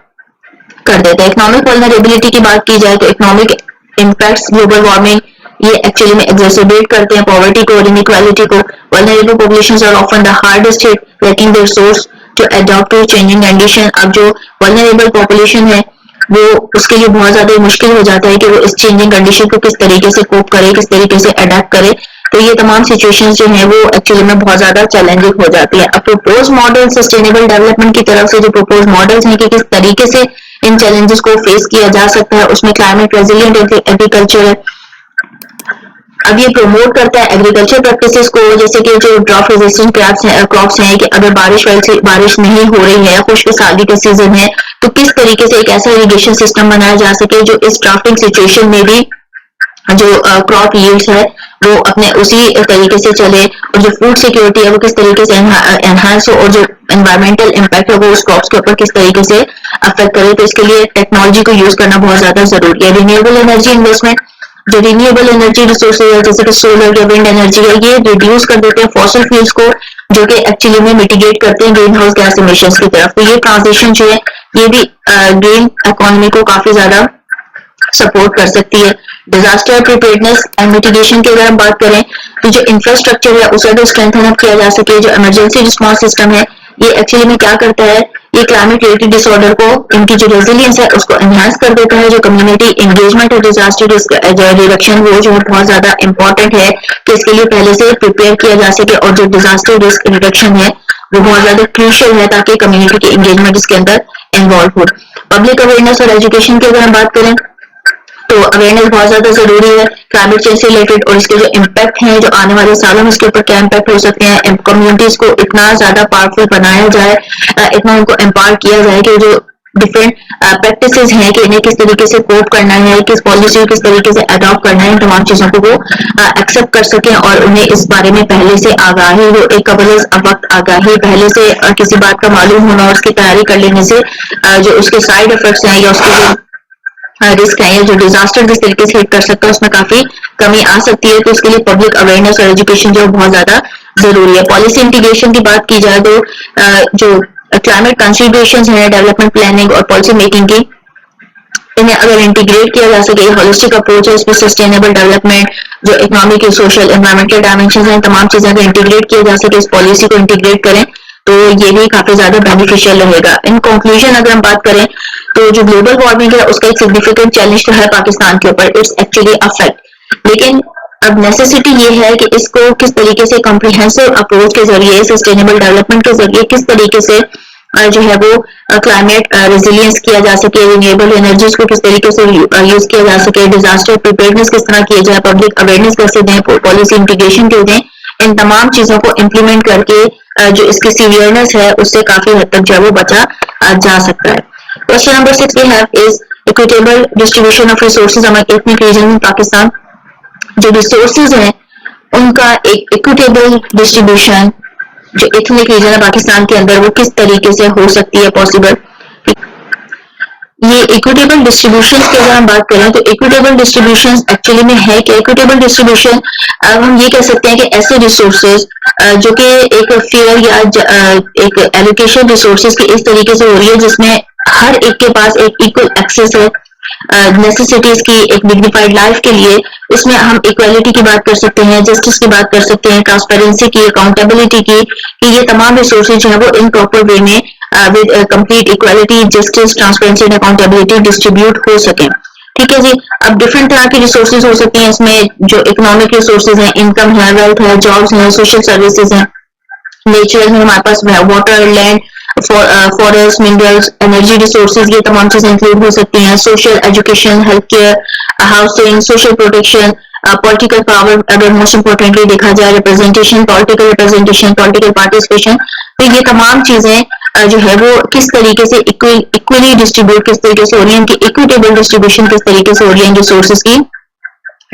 कर देता है। इकोनॉमिक वल्नरेबिलिटी की बात की जाए तो इकोनॉमिक इम्पैक्ट्स ग्लोबल वार्मिंग ये एक्चुअली में एग्जैसरबेट करते हैं पॉवर्टी को और इनइक्वालिटी को। Vulnerable populations are often the hardest hit, lacking their source to adopt to changing condition. अब जो वल्नरेबल पॉपुलेशन है वो उसके लिए बहुत ज्यादा मुश्किल हो जाता है कि वो इस चेंजिंग कंडीशन को किस तरीके से कोप करे, किस तरीके से अडेप्ट करे, तो ये तमाम सिचुएशंस जो है वो एक्चुअली में बहुत ज्यादा चैलेंजिंग हो जाती है। अब प्रपोज मॉडल सस्टेनेबल डेवलपमेंट की तरफ से जो प्रपोज मॉडल्स हैं कि किस तरीके से इन चैलेंजेस को फेस किया जा सकता है, उसमें क्लाइमेट रेजिलिएंट एग्रीकल्चर है। अब ये प्रमोट करता है एग्रीकल्चर प्रैक्टिसेस को, जैसे कि जो ड्रॉप रेजिस्टेंट क्रॉप्स हैं कि अगर बारिश नहीं हो रही है, खुश्क साली का सीजन है, तो किस तरीके से एक ऐसा इरिगेशन सिस्टम बनाया जा सके जो इस ड्राफ्टिंग सिचुएशन में भी जो क्रॉप यील्ड्स है वो अपने उसी तरीके से चले, और जो फूड सिक्योरिटी है वो किस तरीके से एनहांस हो, और जो एनवायरमेंटल इम्पैक्ट है वो उस क्रॉप्स के ऊपर किस तरीके से अफेक्ट करे, तो इसके लिए टेक्नोलॉजी को यूज करना बहुत ज्यादा जरूरी है। रिन्यूएबल एनर्जी इन्वेस्टमेंट, जो रिन्यूएबल एनर्जी रिसोर्सेज है जैसे कि सोलर या विंड एनर्जी है, ये रिड्यूस कर देते हैं फॉसिल फ्यूल्स को, जो कि एक्चुअली में मिटिगेट करते हैं ग्रीन हाउस गैस इमिशंस की तरफ। तो ये ट्रांजिशन जो है ये भी ग्रीन इकोनॉमी को काफी ज्यादा सपोर्ट कर सकती है। डिजास्टर प्रिपेयर्डनेस एंड मिटिगेशन की अगर हम बात करें तो जो इंफ्रास्ट्रक्चर है उसे अगर स्ट्रेंथन अप किया जा सके, जो इमरजेंसी रिस्पॉन्स सिस्टम है ये एक्चुअली में क्या करता है, ये क्लाइमेट रिलेटेड डिसऑर्डर को, इनकी जो रेजिलियंस है उसको एनहांस कर देता है। जो कम्युनिटी एंगेजमेंट और डिजास्टर रिडक्शन वो जो है बहुत ज्यादा इंपॉर्टेंट है कि इसके लिए पहले से प्रिपेयर किया जा सके, और जो डिजास्टर रिस्क रिडक्शन है वो बहुत ज्यादा क्रूशियल है ताकि कम्युनिटी की एंगेजमेंट इसके अंदर इन्वॉल्व हो। पब्लिक अवेयरनेस और एजुकेशन की अगर हम बात करें तो अवेयरनेस बहुत ज्यादा जरूरी है क्लाइमेट चेंज से रिलेटेड, और इसके जो इम्पैक्ट हैं जो आने वाले सालों में इसके ऊपर क्या इम्पैक्ट हो सकते हैं, कम्युनिटीज को इतना ज्यादा पावरफुल बनाया जाए, इतना उनको एम्पावर किया जाए कि जो डिफरेंट प्रैक्टिसेस हैं कि इन्हें किस तरीके से कोप करना है, किस पॉलिसी किस तरीके से अडॉप्ट करना है, इन तमाम चीजों को वो एक्सेप्ट कर सकें और उन्हें इस बारे में पहले से आगाही हो, एक कबल वक्त आगाही पहले से किसी बात का मालूम होना और उसकी तैयारी कर लेने से जो उसके साइड इफेक्ट्स हैं या उसके जो रिस्क है या जो डिजास्टर जिस तरीके से हिट कर सकता है उसमें काफी कमी आ सकती है। तो इसके लिए पब्लिक अवेयरनेस और एजुकेशन जो बहुत ज्यादा जरूरी है। पॉलिसी इंटीग्रेशन की बात की जाए तो जो क्लाइमेट कंसिडरेशन है डेवलपमेंट प्लानिंग और पॉलिसी मेकिंग की, इन्हें अगर इंटीग्रेट किया जा सके, होलिस्टिक अप्रोच है इसमें, सस्टेनेबल डेवलपमेंट जो इकोनॉमिक सोशल एनवायरमेंटल डायमेंशन है, तमाम चीजें अगर इंटीग्रेट किया जा सके, इस पॉलिसी को इंटीग्रेट करें तो ये भी काफी ज्यादा बेनिफिशियल रहेगा। इन कंक्लूजन अगर हम बात करें तो जो ग्लोबल वार्मिंग है उसका एक सिग्निफिकेंट चैलेंज तो है पाकिस्तान के ऊपर, इट्स एक्चुअली अ फैक्ट, लेकिन अब नेसेसिटी ये है कि इसको किस तरीके से कॉम्प्रिहेंसिव अप्रोच के जरिए, सस्टेनेबल डेवलपमेंट के जरिए किस तरीके से जो है वो क्लाइमेट रेजिलियंस किया जा सके, रिन्यूएबल एनर्जीज को किस तरीके से यूज किया जा सके, डिजास्टर प्रिपेयर्डनेस किस तरह किया जाए, पब्लिक अवेयरनेस कैसे दें, पॉलिसी इंटीग्रेशन के दें, इन तमाम चीजों को इम्प्लीमेंट करके जो इसकी सीवियरनेस है उससे काफी हद तक जो वो बचा जा सकता है। Question number 6 we have is equitable distribution of resources among ethnic region in Pakistan. जो रिसोर्सेज हैं उनका एक इक्विटेबल डिस्ट्रीब्यूशन जो एथनिक रीजन है पाकिस्तान के अंदर वो किस तरीके से हो सकती है पॉसिबल। ये इक्विटेबल डिस्ट्रीब्यूशन की अगर हम बात करें तो इक्विटेबल डिस्ट्रीब्यूशन एक्चुअली में है कि इक्विटेबल डिस्ट्रीब्यूशन अब हम ये कह सकते हैं कि ऐसे रिसोर्सेज जो कि एक फेयर या एक एलोकेशन रिसोर्सेज की इस तरीके से हो रही है जिसमें हर एक के पास एक इक्वल एक्सेस है नेसेसिटीज की, एक डिग्निफाइड लाइफ के लिए। इसमें हम इक्वालिटी की बात कर सकते हैं, जस्टिस की बात कर सकते हैं, ट्रांसपेरेंसी की, अकाउंटेबिलिटी की, कि ये तमाम रिसोर्सेज जो है वो इन प्रॉपर वे में with complete equality, justice, transparency and accountability distribute हो सके। ठीक है जी। अब डिफरेंट तरह की रिसोर्सेज हो सकती हैं इसमें, जो इकोनॉमिक रिसोर्सेज हैं, इनकम है, वेल्थ है, जॉब्स हैं, सोशल सर्विसेज हैं, नेचुरल में हमारे पास water, land, forest, minerals, energy resources, ये तमाम चीजें इंक्लूड हो सकती हैं। Social, education, health care, housing, social protection, political power, अगर मोस्ट इंपोर्टेंटली देखा जाए रिप्रेजेंटेशन, पॉलिटिकल पार्टिसिपेशन, तो ये तमाम चीजें जो है वो किस तरीके से इक्वली डिस्ट्रीब्यूट किस तरीके से हो रही है, इनकी इक्विटेबल डिस्ट्रीब्यूशन किस तरीके से हो रही है रिसोर्सेज की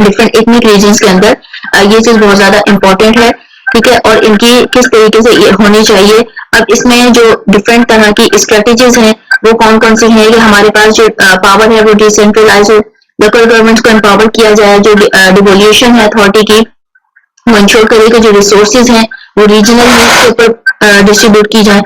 डिफरेंट एथनिक रीजन्स के अंदर, ये चीज बहुत ज्यादा इंपॉर्टेंट है। ठीक है, और इनकी किस तरीके से ये होनी चाहिए। अब इसमें जो डिफरेंट तरह की स्ट्रेटेजीज हैं वो कौन कौन सी हैं, कि हमारे पास जो पावर है वो डिसेंट्रलाइज हो, लोकल गवर्नमेंट को एम्पावर किया जाए, जो डिवोल्यूशन है अथॉरिटी की वो इंश्योर करे कि जो रिसोर्सेज हैं वो रीजनल नीड के ऊपर डिस्ट्रीब्यूट की जाए,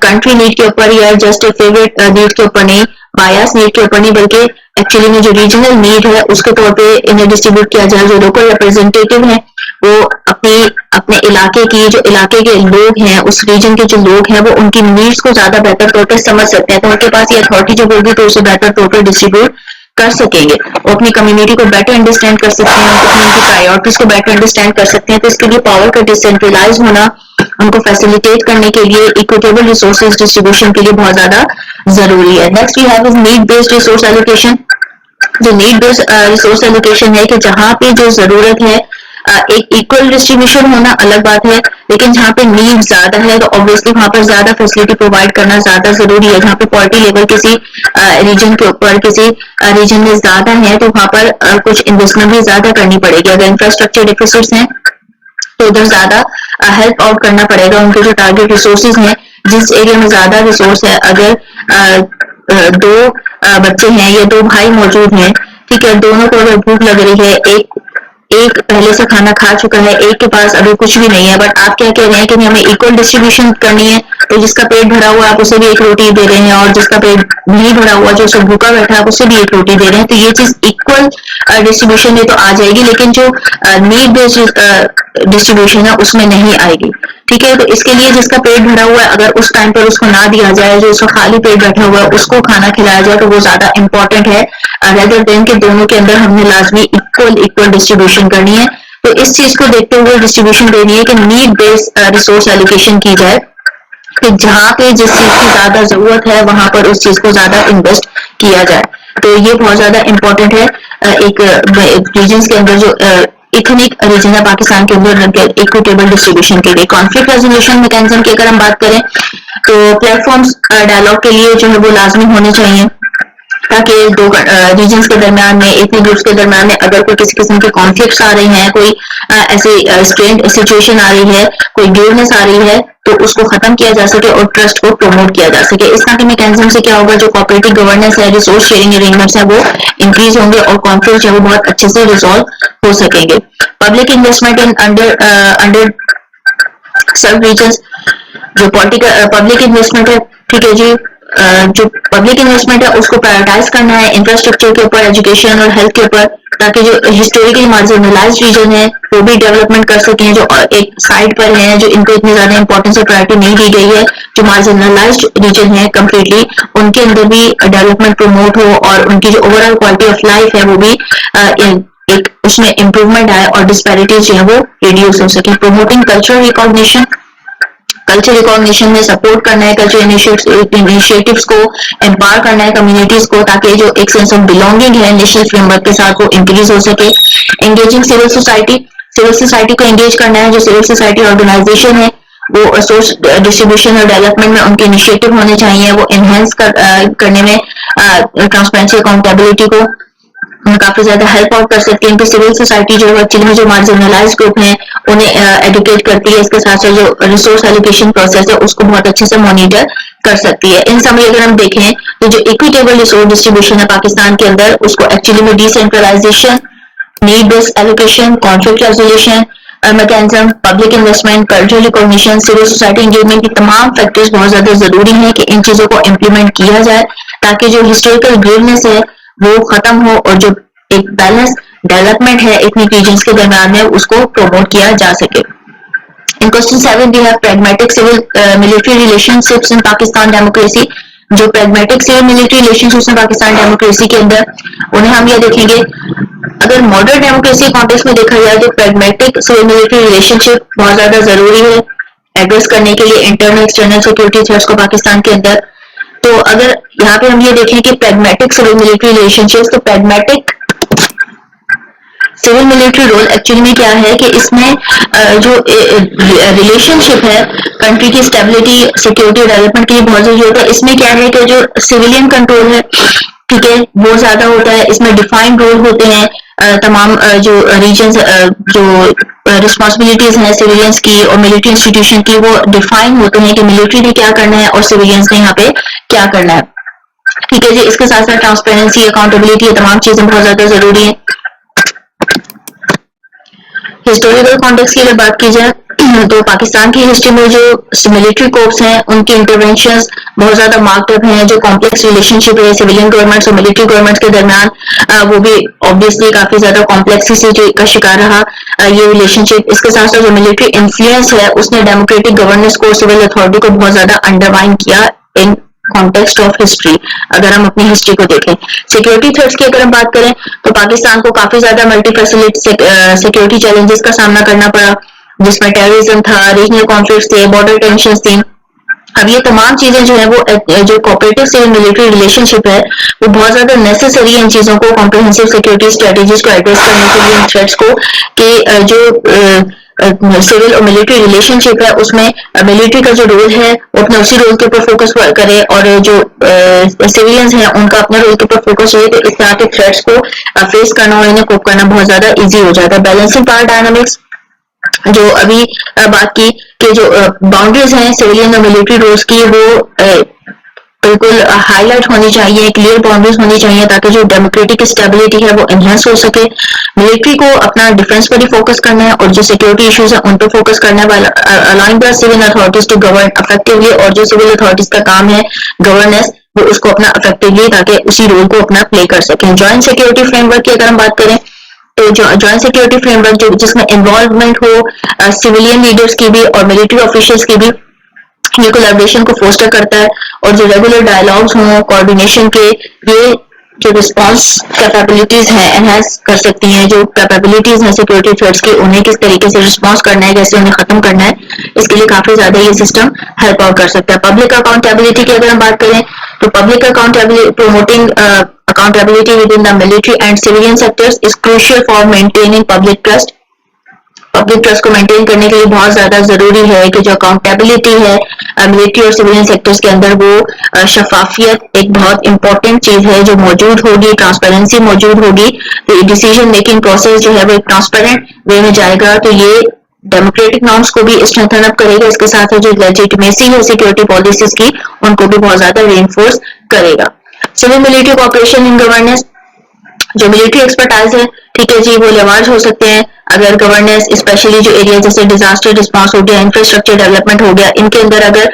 कंट्री नीड के ऊपर या जस्ट फेवरेट नीड के ऊपर नहीं, बायस नीड के ऊपर नहीं, बल्कि एक्चुअली में जो रीजनल नीड है उसके तौर पे इन्हें डिस्ट्रीब्यूट किया जाए। जो लोकल रिप्रेजेंटेटिव हैं वो अपने इलाके की, जो इलाके के लोग हैं, उस रीजन के जो लोग हैं वो उनकी नीड्स को ज्यादा बेहतर तौर पर समझ सकते हैं, तो उनके पास ये अथॉरिटी जब होगी तो उसे बेहतर तौर पर डिस्ट्रीब्यूट कर सकेंगे, वो अपनी कम्युनिटी को बेटर अंडरस्टैंड कर सकते हैं, उनकी प्रायोरिटीज को बेटर अंडरस्टैंड कर सकते हैं। तो इसके लिए पावर का डिसेंट्रलाइज होना उनको फैसिलिटेट करने के लिए इक्विटेबल रिसोर्सेज डिस्ट्रीब्यूशन के लिए बहुत ज्यादा जरूरी है। Next we have is need based resource allocation. जो नीड बेस्ड रिसोर्स एलोकेशन है कि जहाँ पे जो जरूरत है एक इक्वल डिस्ट्रीब्यूशन होना अलग बात है, लेकिन जहाँ पे नीड ज्यादा है तो ऑब्वियसली वहां पर ज्यादा फैसिलिटी प्रोवाइड करना ज्यादा जरूरी है। जहाँ पे पॉवर्टी लेवल किसी रीजन के ऊपर, किसी रीजन में ज्यादा है तो वहां पर कुछ इन्वेस्टमेंट भी ज्यादा करनी पड़ेगी। अगर इंफ्रास्ट्रक्चर डिफिसिट्स हैं तो उधर ज्यादा हेल्प आउट करना पड़ेगा उनके जो टारगेट रिसोर्सेज हैं। जिस एरिया में ज्यादा रिसोर्स है, अगर दो बच्चे हैं या दो भाई मौजूद हैं, ठीक है, दोनों को अगर भूख लग रही है, एक पहले से खाना खा चुका है, एक के पास अभी कुछ भी नहीं है, बट आप क्या कह रहे हैं कि हमें इक्वल डिस्ट्रीब्यूशन करनी है, तो जिसका पेट भरा हुआ है आप उसे भी एक रोटी दे रहे हैं और जिसका पेट नहीं भरा हुआ जो सब भूखा बैठा है आप उसे भी एक रोटी दे रहे हैं। तो ये चीज इक्वल डिस्ट्रीब्यूशन में तो आ जाएगी, लेकिन जो नीड बेस्ड डिस्ट्रीब्यूशन है उसमें नहीं आएगी। ठीक है, तो इसके लिए जिसका पेट भरा हुआ है अगर उस टाइम पर उसको ना दिया जाए, जो उसका खाली पेट बैठा हुआ है उसको खाना खिलाया जाए, तो वो ज्यादा इंपॉर्टेंट है रेदर देन के दोनों के अंदर हमने लाजमी इक्वल डिस्ट्रीब्यूशन करनी है। तो इस चीज को देखते हुए डिस्ट्रीब्यूशन करनी है कि नीड बेस्ड रिसोर्स एलोकेशन की जाए, कि जहाँ पे जिस चीज की ज्यादा जरूरत है वहां पर उस चीज को ज्यादा इन्वेस्ट किया जाए। तो ये बहुत ज्यादा इंपॉर्टेंट है। एक रीजन के अंदर जो इथनिक रीजन है पाकिस्तान के अंदर इक्विटेबल डिस्ट्रीब्यूशन के लिए। कॉन्फ्लिक्ट रेजोल्यूशन मैकेनिज्म की अगर हम बात करें तो प्लेटफॉर्म्स डायलॉग के लिए जो है वो लाजमी होने चाहिए, ताकि दो रीजन्स के दरमियान में, एथनिक ग्रुप्स के दरमियान में अगर कोई किसी किस्म के कॉन्फ्लिक्ट्स आ रहे हैं, कोई ऐसी स्ट्रेंड सिचुएशन आ रही है, कोई ड्यूरनेस आ रही है, तो उसको खत्म किया जा सके और ट्रस्ट को प्रमोट किया जा सके। इस तरह के मैकेनिज्म से क्या होगा, जो कोऑपरेटिव गवर्नेंस है, रिसोर्स शेयरिंग अरेंजमेंट्स है, वो इंक्रीज होंगे और कॉन्फ्लिक्ट जो है वो बहुत अच्छे से रिजॉल्व हो सकेंगे। Public investment in under sub regions, जो पॉलिटिकल पब्लिक इन्वेस्टमेंट है, ठीक है जी, जो पब्लिक इन्वेस्टमेंट है उसको प्रायोरिटाइज करना है इंफ्रास्ट्रक्चर के ऊपर, एजुकेशन और हेल्थ के ऊपर, ताकि जो हिस्टोरिकली मार्जिनलाइज्ड रीजन है वो भी डेवलपमेंट कर सकें, जो एक साइड पर है, जो इनको इतनी ज्यादा इंपॉर्टेंस और प्रायोरिटी नहीं दी गई है, जो मार्जिनलाइज्ड रीजन है कम्प्लीटली, उनके अंदर भी डेवलपमेंट प्रमोट हो और उनकी जो ओवरऑल क्वालिटी ऑफ लाइफ है वो भी एक उसमें इम्प्रूवमेंट आए और डिस्पैरिटीज जो है वो रिड्यूस हो सके। Promoting cultural recognition, culture recognition में सपोर्ट करना है, कल्चर इनिशिएटिव्स को एम्पावर करना है कम्युनिटीज को, ताकि जो एक सेंस ऑफ बिलोंगिंग है नेशनल फ्रेमवर्क के साथ वो इंक्रीज हो सके। Engaging civil society, civil society को एंगेज करना है, जो सिविल सोसाइटी ऑर्गेनाइजेशन है वो रिसोर्स डिस्ट्रीब्यूशन और डेवलपमेंट में उनके इनिशिएटिव होने चाहिए, वो एनहेंस करने में ट्रांसपेरेंसी अकाउंटेबिलिटी को काफी ज्यादा हेल्प आउट कर सकती है। सिविल सोसाइटी जो एक्चुअली में जो मार्जिनलाइज्ड ग्रुप है उन्हें एडुकेट करती है, इसके साथ साथ जो रिसोर्स एलोकेशन प्रोसेस है उसको बहुत अच्छे से मॉनिटर कर सकती है। इन समय अगर हम देखें तो जो इक्विटेबल रिसोर्स डिस्ट्रीब्यूशन है पाकिस्तान के अंदर, उसको एक्चुअली में decentralisation, need based allocation, conflict resolution mechanism, public investment, cultural recognition, civil society engagement की तमाम फैक्टर्स बहुत ज्यादा जरूरी है कि इन चीजों को इम्प्लीमेंट किया जाए, ताकि जो हिस्टोरिकल ग्रीवनेस है वो खत्म हो और जो एक बैलेंस डेवलपमेंट है इतनी रीजन्स के दरमियान में उसको प्रमोट किया जा सके। In question 7 we have pragmatic civil military relationships in Pakistan democracy। जो pragmatic civil military relationships in Pakistan democracy के अंदर उन्हें हम ये देखेंगे, अगर मॉडर्न डेमोक्रेसी कॉन्टेक्स्ट में देखा जाए तो pragmatic civil military relationship बहुत ज्यादा जरूरी है एड्रेस करने के लिए इंटरनल एक्सटर्नल सिक्योरिटी थ्रेट्स को पाकिस्तान के अंदर। तो अगर यहाँ पे हम ये देखें कि pragmatic civil military relationships, तो pragmatic civil military role actually में क्या है कि इसमें जो रिलेशनशिप है कंट्री की स्टेबिलिटी, सिक्योरिटी, डेवलपमेंट के लिए बहुत जरूरी होता है। इसमें क्या है कि जो सिविलियन कंट्रोल है, ठीक है, वो ज्यादा होता है, इसमें डिफाइंड रोल होते हैं तमाम जो रीजन्स, जो रिस्पॉन्सिबिलिटीज हैं सिविलियंस की और मिलिट्री इंस्टीट्यूशन की, वो डिफाइन होते हैं कि मिलिट्री ने क्या करना है और सिविलियंस ने यहाँ पे क्या करना है, ठीक है जी। इसके साथ साथ ट्रांसपेरेंसी, अकाउंटेबिलिटी, ये तमाम चीजें बहुत ज्यादा जरूरी है। हिस्टोरिकल कॉन्टेक्स्ट की अगर बात की जाए तो पाकिस्तान की हिस्ट्री में जो मिलिट्री कोर्प्स हैं उनकी इंटरवेंशंस बहुत ज्यादा मार्क्ड अप हैं। जो कॉम्प्लेक्स रिलेशनशिप है सिविलियन गवर्नमेंट्स और मिलिट्री गवर्नमेंट्स के दरमियान, वो भी ऑब्वियसली काफी ज्यादा कॉम्प्लेक्सिटी का शिकार रहा ये रिलेशनशिप। इसके साथ साथ जो मिलिट्री इन्फ्लुएंस है उसने डेमोक्रेटिक गवर्नेंस को, सिविल अथॉरिटी को बहुत ज्यादा अंडरमाइन किया इन कॉन्टेक्स्ट ऑफ हिस्ट्री। अगर हम अपनी हिस्ट्री को देखें, सिक्योरिटी थ्रेट्स की अगर हम बात करें तो पाकिस्तान को काफी ज्यादा मल्टीफैसिलिट सिक्योरिटी चैलेंजेस का सामना करना पड़ा, जिसमें टेररिज्म था, रीजनल कॉन्फ्लिक्ट्स थे, बॉर्डर टेंशंस थी। अब ये तमाम चीजें जो है वो जो कोऑपरेटिव सिविल मिलिट्री रिलेशनशिप है वो बहुत ज्यादा नेसेसरी है इन चीजों को, कॉम्प्रिहेंसिव सिक्योरिटी स्ट्रेटेजीज को एड्रेस करने के लिए, इन थ्रेट्स को, कि जो सिविल और मिलिट्री रिलेशनशिप है उसमें मिलिट्री का जो रोल है वो अपने उसी रोल के ऊपर फोकस करे और जो सिविलियंस हैं उनका अपने रोल के ऊपर फोकस रहे, तो इस तरह के थ्रेट्स को फेस करना और इन्हें कोप करना बहुत ज्यादा इजी हो जाता है। बैलेंसिंग पावर डायनामिक्स जो अभी बात की कि जो बाउंड्रीज हैं सिविलियन और मिलिट्री रोल्स की वो बिल्कुल हाईलाइट होनी चाहिए, क्लियर बाउंड्रीज होनी चाहिए, ताकि जो डेमोक्रेटिक स्टेबिलिटी है वो एनहांस हो सके। मिलिट्री को अपना डिफेंस पर ही फोकस करना है और जो सिक्योरिटी इश्यूज है उन पर फोकस करना है, allowing the civil authorities to govern effectively, और जो सिविल अथॉरिटीज का काम है गवर्नेंस वो उसको अपना इफेक्टिवली, ताकि उसी रोल को अपना प्ले कर सकें। जॉइंट सिक्योरिटी फ्रेमवर्क की अगर हम बात करें तो जॉइंट सिक्योरिटी फ्रेमवर्क जो जिसमें इन्वॉल्वमेंट हो सिविलियन लीडर्स की भी और मिलिट्री ऑफिशियल्स की भी, ये कोलैबोरेशन को फोस्टर करता है, और जो रेगुलर डायलॉग्स हों कोऑर्डिनेशन के, ये जो रिस्पांस कैपेबिलिटीज हैं एनहांस कर सकती हैं। जो कैपेबिलिटीज हैं सिक्योरिटी थ्रेट्स की उन्हें किस तरीके से रिस्पांस करना है, कैसे उन्हें खत्म करना है, इसके लिए काफी ज्यादा ये सिस्टम हेल्प आउट कर सकता है। पब्लिक अकाउंटेबिलिटी की अगर हम बात करें तो public accountability, promoting accountability within the military and civilian sectors is crucial for maintaining public trust. Public trust को मेंटेन करने के लिए बहुत ज्यादा जरूरी है कि जो अकाउंटेबिलिटी है मिलिट्री और सिविलियन सेक्टर्स के अंदर वो शफाफियत एक बहुत इंपॉर्टेंट चीज है जो मौजूद होगी, ट्रांसपेरेंसी मौजूद होगी, तो डिसीजन मेकिंग प्रोसेस जो है वो एक ट्रांसपेरेंट वे में जाएगा, तो ये डेमोक्रेटिक नॉर्म्स को भी स्ट्रेंथन अप करेगा, इसके साथ जो लेजिटिमेसी है सिक्योरिटी पॉलिसीज की उनको भी बहुत ज्यादा रेनफोर्स करेगा। Civil military cooperation in governance, जो मिलिट्री एक्सपर्टाइज है, ठीक है जी, वो लेवाज हो सकते हैं अगर गवर्नेंस स्पेशली जो एरिया जैसे डिजास्टर रिस्पांस हो गया, इंफ्रास्ट्रक्चर डेवलपमेंट हो गया, इनके अंदर अगर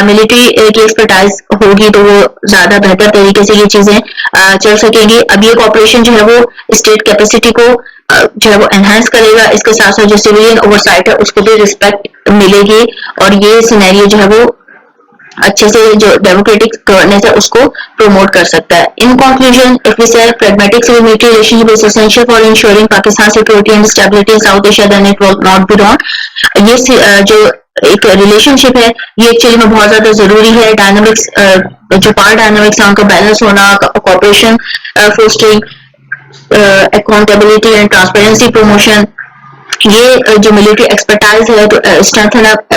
मिलिट्री की एक्सपर्टाइज होगी तो वो ज्यादा बेहतर तरीके से ये चीजें चल सकेंगी। अब ये कॉपरेशन जो है वो स्टेट कैपेसिटी को जो है वो एनहांस करेगा, इसके साथ साथ जो सिविलियन ओवरसाइट है उसको भी रिस्पेक्ट मिलेगी और ये सिनेरियो जो है वो अच्छे से जो डेमोक्रेटिक गवर्नेंस है उसको प्रमोट कर सकता है। इन कंक्लूजन, इफ वी से pragmatic civil military relationship is essential for ensuring Pakistan security and stability in South Asia, then it will not be wrong। ये जो एक रिलेशनशिप है ये एक्चुअली में बहुत ज्यादा जरूरी है। डायनामिक्स जो पावर डायनामिक्स है उनका बैलेंस होना, cooperation fostering, accountability and transparency promotion, ये जो मिलिट्री एक्सपर्टाइज है तो strengthen up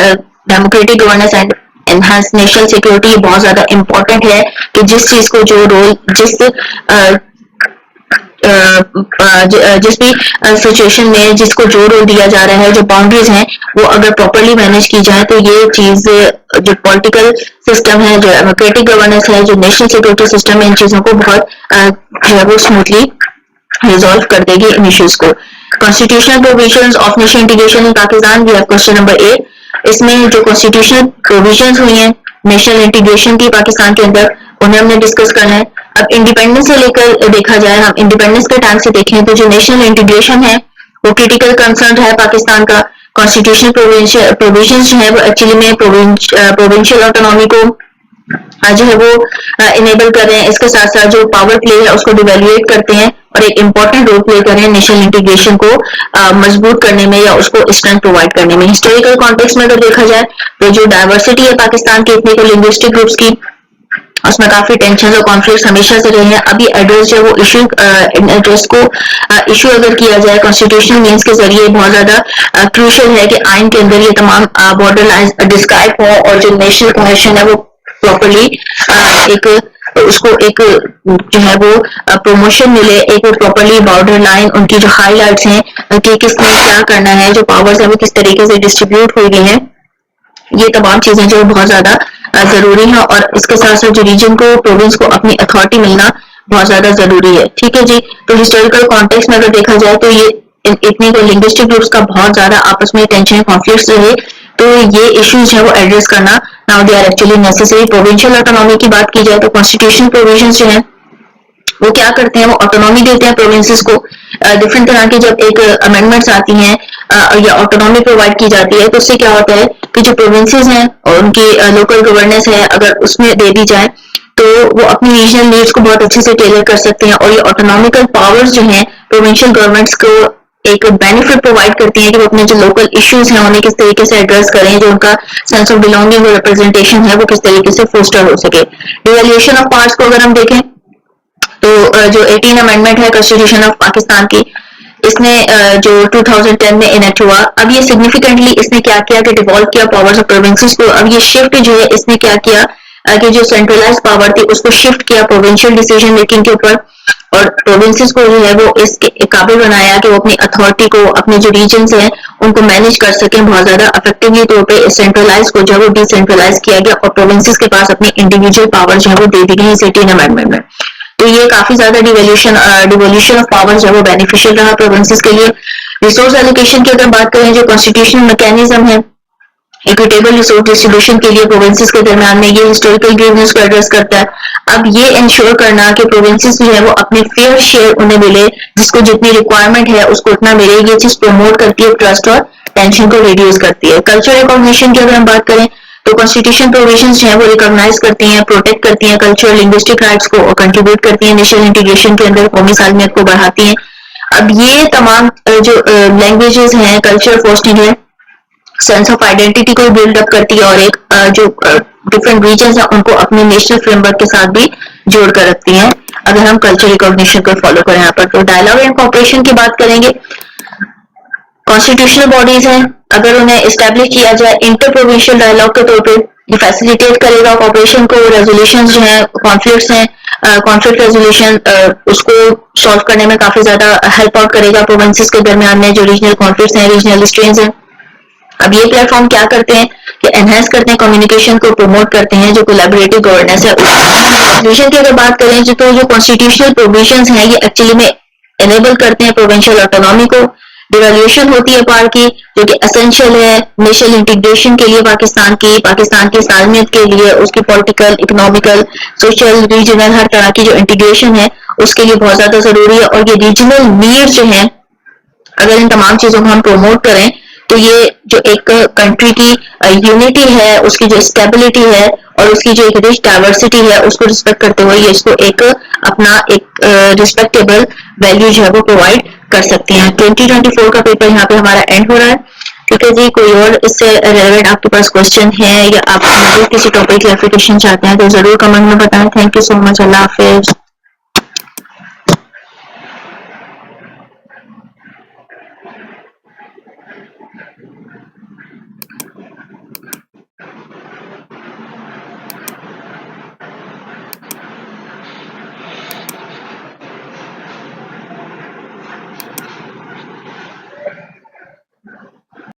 democratic governance and enhance national security, ये बहुत ज्यादा इंपॉर्टेंट है कि जिस चीज को जो रोल जिस भी सिचुएशन में जिसको जो रोल दिया जा रहा है, जो बाउंड्रीज हैं वो अगर प्रॉपरली मैनेज की जाए तो ये चीज जो पॉलिटिकल सिस्टम है, जो डेमोक्रेटिक गवर्नेंस है, जो नेशनल सिक्योरिटी सिस्टम है, इन चीजों को बहुत जो है वो स्मूथली रिजॉल्व कर देगी इन इश्यूज को। Constitutional provisions of national integration in Pakistan, we have question number 8। इसमें जो कॉन्स्टिट्यूशनल प्रोविजंस हुई हैं नेशनल इंटीग्रेशन की पाकिस्तान के अंदर, उन्हें हमने डिस्कस करना है। अब इंडिपेंडेंस से लेकर देखा जाए, हम इंडिपेंडेंस के टाइम से देखें तो जो नेशनल इंटीग्रेशन है वो क्रिटिकल कंसर्न है पाकिस्तान का। कॉन्स्टिट्यूशनल प्रोविजंस जो है वो एक्चुअली में प्रोविंशियल ऑटोनॉमी को जो है वो इनेबल कर रहे हैं, इसके साथ साथ जो पावर प्ले है उसको डिवेल्युएट करते हैं और एक इंपॉर्टेंट रोल प्ले कर रहे हैं नेशनल इंटीग्रेशन को मजबूत करने में या उसको स्ट्रेंथ प्रोवाइड करने में। हिस्टोरिकल कॉन्टेक्स्ट में अगर देखा जाए तो जो डाइवर्सिटी है पाकिस्तान की इतनी लिंग्विस्टिक ग्रुप्स की, उसमें काफी टेंशन और कॉन्फ्लिक्ट हमेशा से रहे हैं। अभी एड्रेस जो वो इशू एड्रेस को इशू अगर किया जाए कॉन्स्टिट्यूशनल मीन्स के जरिए, बहुत ज्यादा क्रूशियल है कि आइन के अंदर ये तमाम बॉर्डर लाइंस डिस्क्राइब हो और जो नेशनल कमीशन है वो प्रॉपरली एक उसको एक जो है वो प्रमोशन मिले, एक प्रॉपरली बॉर्डर लाइन उनकी जो हाईलाइट्स हैं कि किसने क्या करना है, जो पावर्स है वो किस तरीके से डिस्ट्रीब्यूट हुई हैं, ये तमाम चीजें जो बहुत ज्यादा जरूरी है और इसके साथ साथ जो रीजन को, प्रोविंस को अपनी अथॉरिटी मिलना बहुत ज्यादा जरूरी है। ठीक है जी, तो हिस्टोरिकल कॉन्टेक्स्ट में अगर देखा जाए तो ये इतनी को लिंग्विस्टिक ग्रुप्स का बहुत ज्यादा आपस में टेंशन कॉन्फ्लिक्ट्स रहे, तो ये इश्यूज है वो एड्रेस करना now they are actually necessary. Provincial autonomy की बात की जाए तो कॉन्स्टिट्यूशन प्रोविजंस जो है वो क्या करते हैं, वो ऑटोनॉमी देते हैं प्रोविंसेस को। डिफरेंट तरह की जब एक अमेंडमेंट्स आती हैं या ऑटोनॉमी प्रोवाइड की जाती है तो उससे क्या होता है कि जो प्रोविंसेस हैं और उनकी लोकल गवर्नेंस है अगर उसमें दे दी जाए तो वो अपनी रीजनल नीड्स को बहुत अच्छे से टेलर कर सकते हैं और ये ऑटोनॉमिकल पावर्स जो हैं प्रोविंशियल गवर्नमेंट्स को एक बेनिफिट प्रोवाइड करती हैं कि वो अपने जो लोकल इश्यूज हैं उन्हें किस तरीके से एड्रेस करें, जो उनका सेंस ऑफ बिलोंगिंग और रिप्रेजेंटेशन है वो किस तरीके से फोस्टर हो सके। डिवैल्यूएशन ऑफ पावर्स को अगर हम देखें तो जो 18 अमेंडमेंट है कॉन्स्टिट्यूशन ऑफ पाकिस्तान की, इसने जो 2010 में इनेक्ट हुआ, अब ये सिग्निफिकेंटली इसने क्या किया कि डिवॉल्व किया पावर्स ऑफ प्रोविंसेस को। अब ये शिफ्ट जो है इसने क्या किया कि जो सेंट्रलाइज पावर थी उसको शिफ्ट किया प्रोविंशियल डिसीजन मेकिंग के ऊपर और प्रोविंसेस को जो है वो इसके काबिल बनाया कि वो अपनी अथॉरिटी को, अपने जो रीजन्स हैं उनको मैनेज कर सकें बहुत ज्यादा इफेक्टिवली तौर पे। सेंट्रलाइज को जो है वो डिसेंट्रलाइज किया गया और प्रोविंसेस के पास अपनी इंडिविजुअल पावर जो है वो दे दी गई 18 अमेंडमेंट में। तो ये काफी ज्यादा डिवोल्यूशन ऑफ पावर जो है वो बेनिफिशियल रहा प्रोविंसेस के लिए। रिसोर्स एलोकेशन की अगर बात करें, जो कॉन्स्टिट्यूशनल मैकेनिज्म है इक्विटेबल रिसोर्स डिस्ट्रीब्यूशन के लिए प्रोविंसेस के दरमियान में, ये हिस्टोरिकल ग्रीवनेस को एड्रेस करता है। अब ये इंश्योर करना कि प्रोविंसेस जो है वो अपने फेयर शेयर उन्हें मिले, जिसको जितनी रिक्वायरमेंट है उसको उतना मिले, ये चीज प्रमोट करती है ट्रस्ट और टेंशन को रिड्यूस करती है। कल्चर रिकॉग्निशन की अगर हम बात करें तो कॉन्स्टिट्यूशन प्रोविजंस जो है वो रिकॉग्नाइज करती हैं, प्रोटेक्ट करती हैं कल्चर लिंग्विस्टिक राइट्स को और कंट्रीब्यूट करती हैं नेशनल इंटीग्रेशन के अंदर, कौमी सालमियत को बढ़ाती हैं। अब ये तमाम जो लैंग्वेजेस हैं, कल्चर फोस्टिंग है, सेंस ऑफ आइडेंटिटी को बिल्ड अप करती है और एक जो डिफरेंट रीजन्स हैं उनको अपने नेशनल फ्रेमवर्क के साथ भी जोड़ कर रखती हैं। अगर हम कल्चर रिकॉग्निशन को फॉलो करें यहाँ पर। तो डायलॉग एंड कॉपरेशन की बात करेंगे, कॉन्स्टिट्यूशनल बॉडीज हैं, अगर उन्हें एस्टेब्लिश किया जाए इंटर प्रोविंशियल डायलॉग के तौर पे, ये फैसिलिटेट करेगा कॉपरेशन को, रेजोल्यूशन जो है कॉन्फ्लिक्ट्स हैं, कॉन्फ्लिक्ट रेजोल्यूशन उसको सॉल्व करने में काफी ज्यादा हेल्प आउट करेगा प्रोविंसेस के दरमियान में जो रीजनल कॉन्फ्लिक्ट्स हैं, रीजनल स्ट्रेंस हैं। अब ये प्लेटफॉर्म क्या करते हैं कि एनहेंस करते हैं कम्युनिकेशन को, प्रमोट करते हैं जो कोलैबोरेटिव गवर्नेंस है। रेजोल्यूशन की अगर बात करें तो जो कॉन्स्टिट्यूशनल प्रोविजंस हैं ये एक्चुअली में एनेबल करते हैं प्रोविंशियल ऑटोनॉमी को। डिवैल्यूएशन होती है पार की जो कि एसेंशियल है नेशनल इंटीग्रेशन के लिए पाकिस्तान की सालमियत के लिए, उसकी पॉलिटिकल, इकोनॉमिकल, सोशल, रीजनल हर तरह की जो इंटीग्रेशन है उसके लिए बहुत ज्यादा जरूरी है। और ये रीजनल नीड जो है अगर इन तमाम चीजों को हम प्रमोट करें तो ये जो एक कंट्री की यूनिटी है, उसकी जो स्टेबिलिटी है और उसकी जो एक रिच डाइवर्सिटी है उसको रिस्पेक्ट करते हुए ये इसको एक अपना एक रिस्पेक्टेबल वैल्यू जो है वो प्रोवाइड कर सकते हैं। 2024 का पेपर यहाँ पे हमारा एंड हो रहा है। ठीक है जी, कोई और इससे रिलेवेंट आपके पास क्वेश्चन है या आप किसी टॉपिक क्लैरिफिकेशन चाहते हैं तो जरूर कमेंट में बताएं। Thank you so much, Allah Hafiz.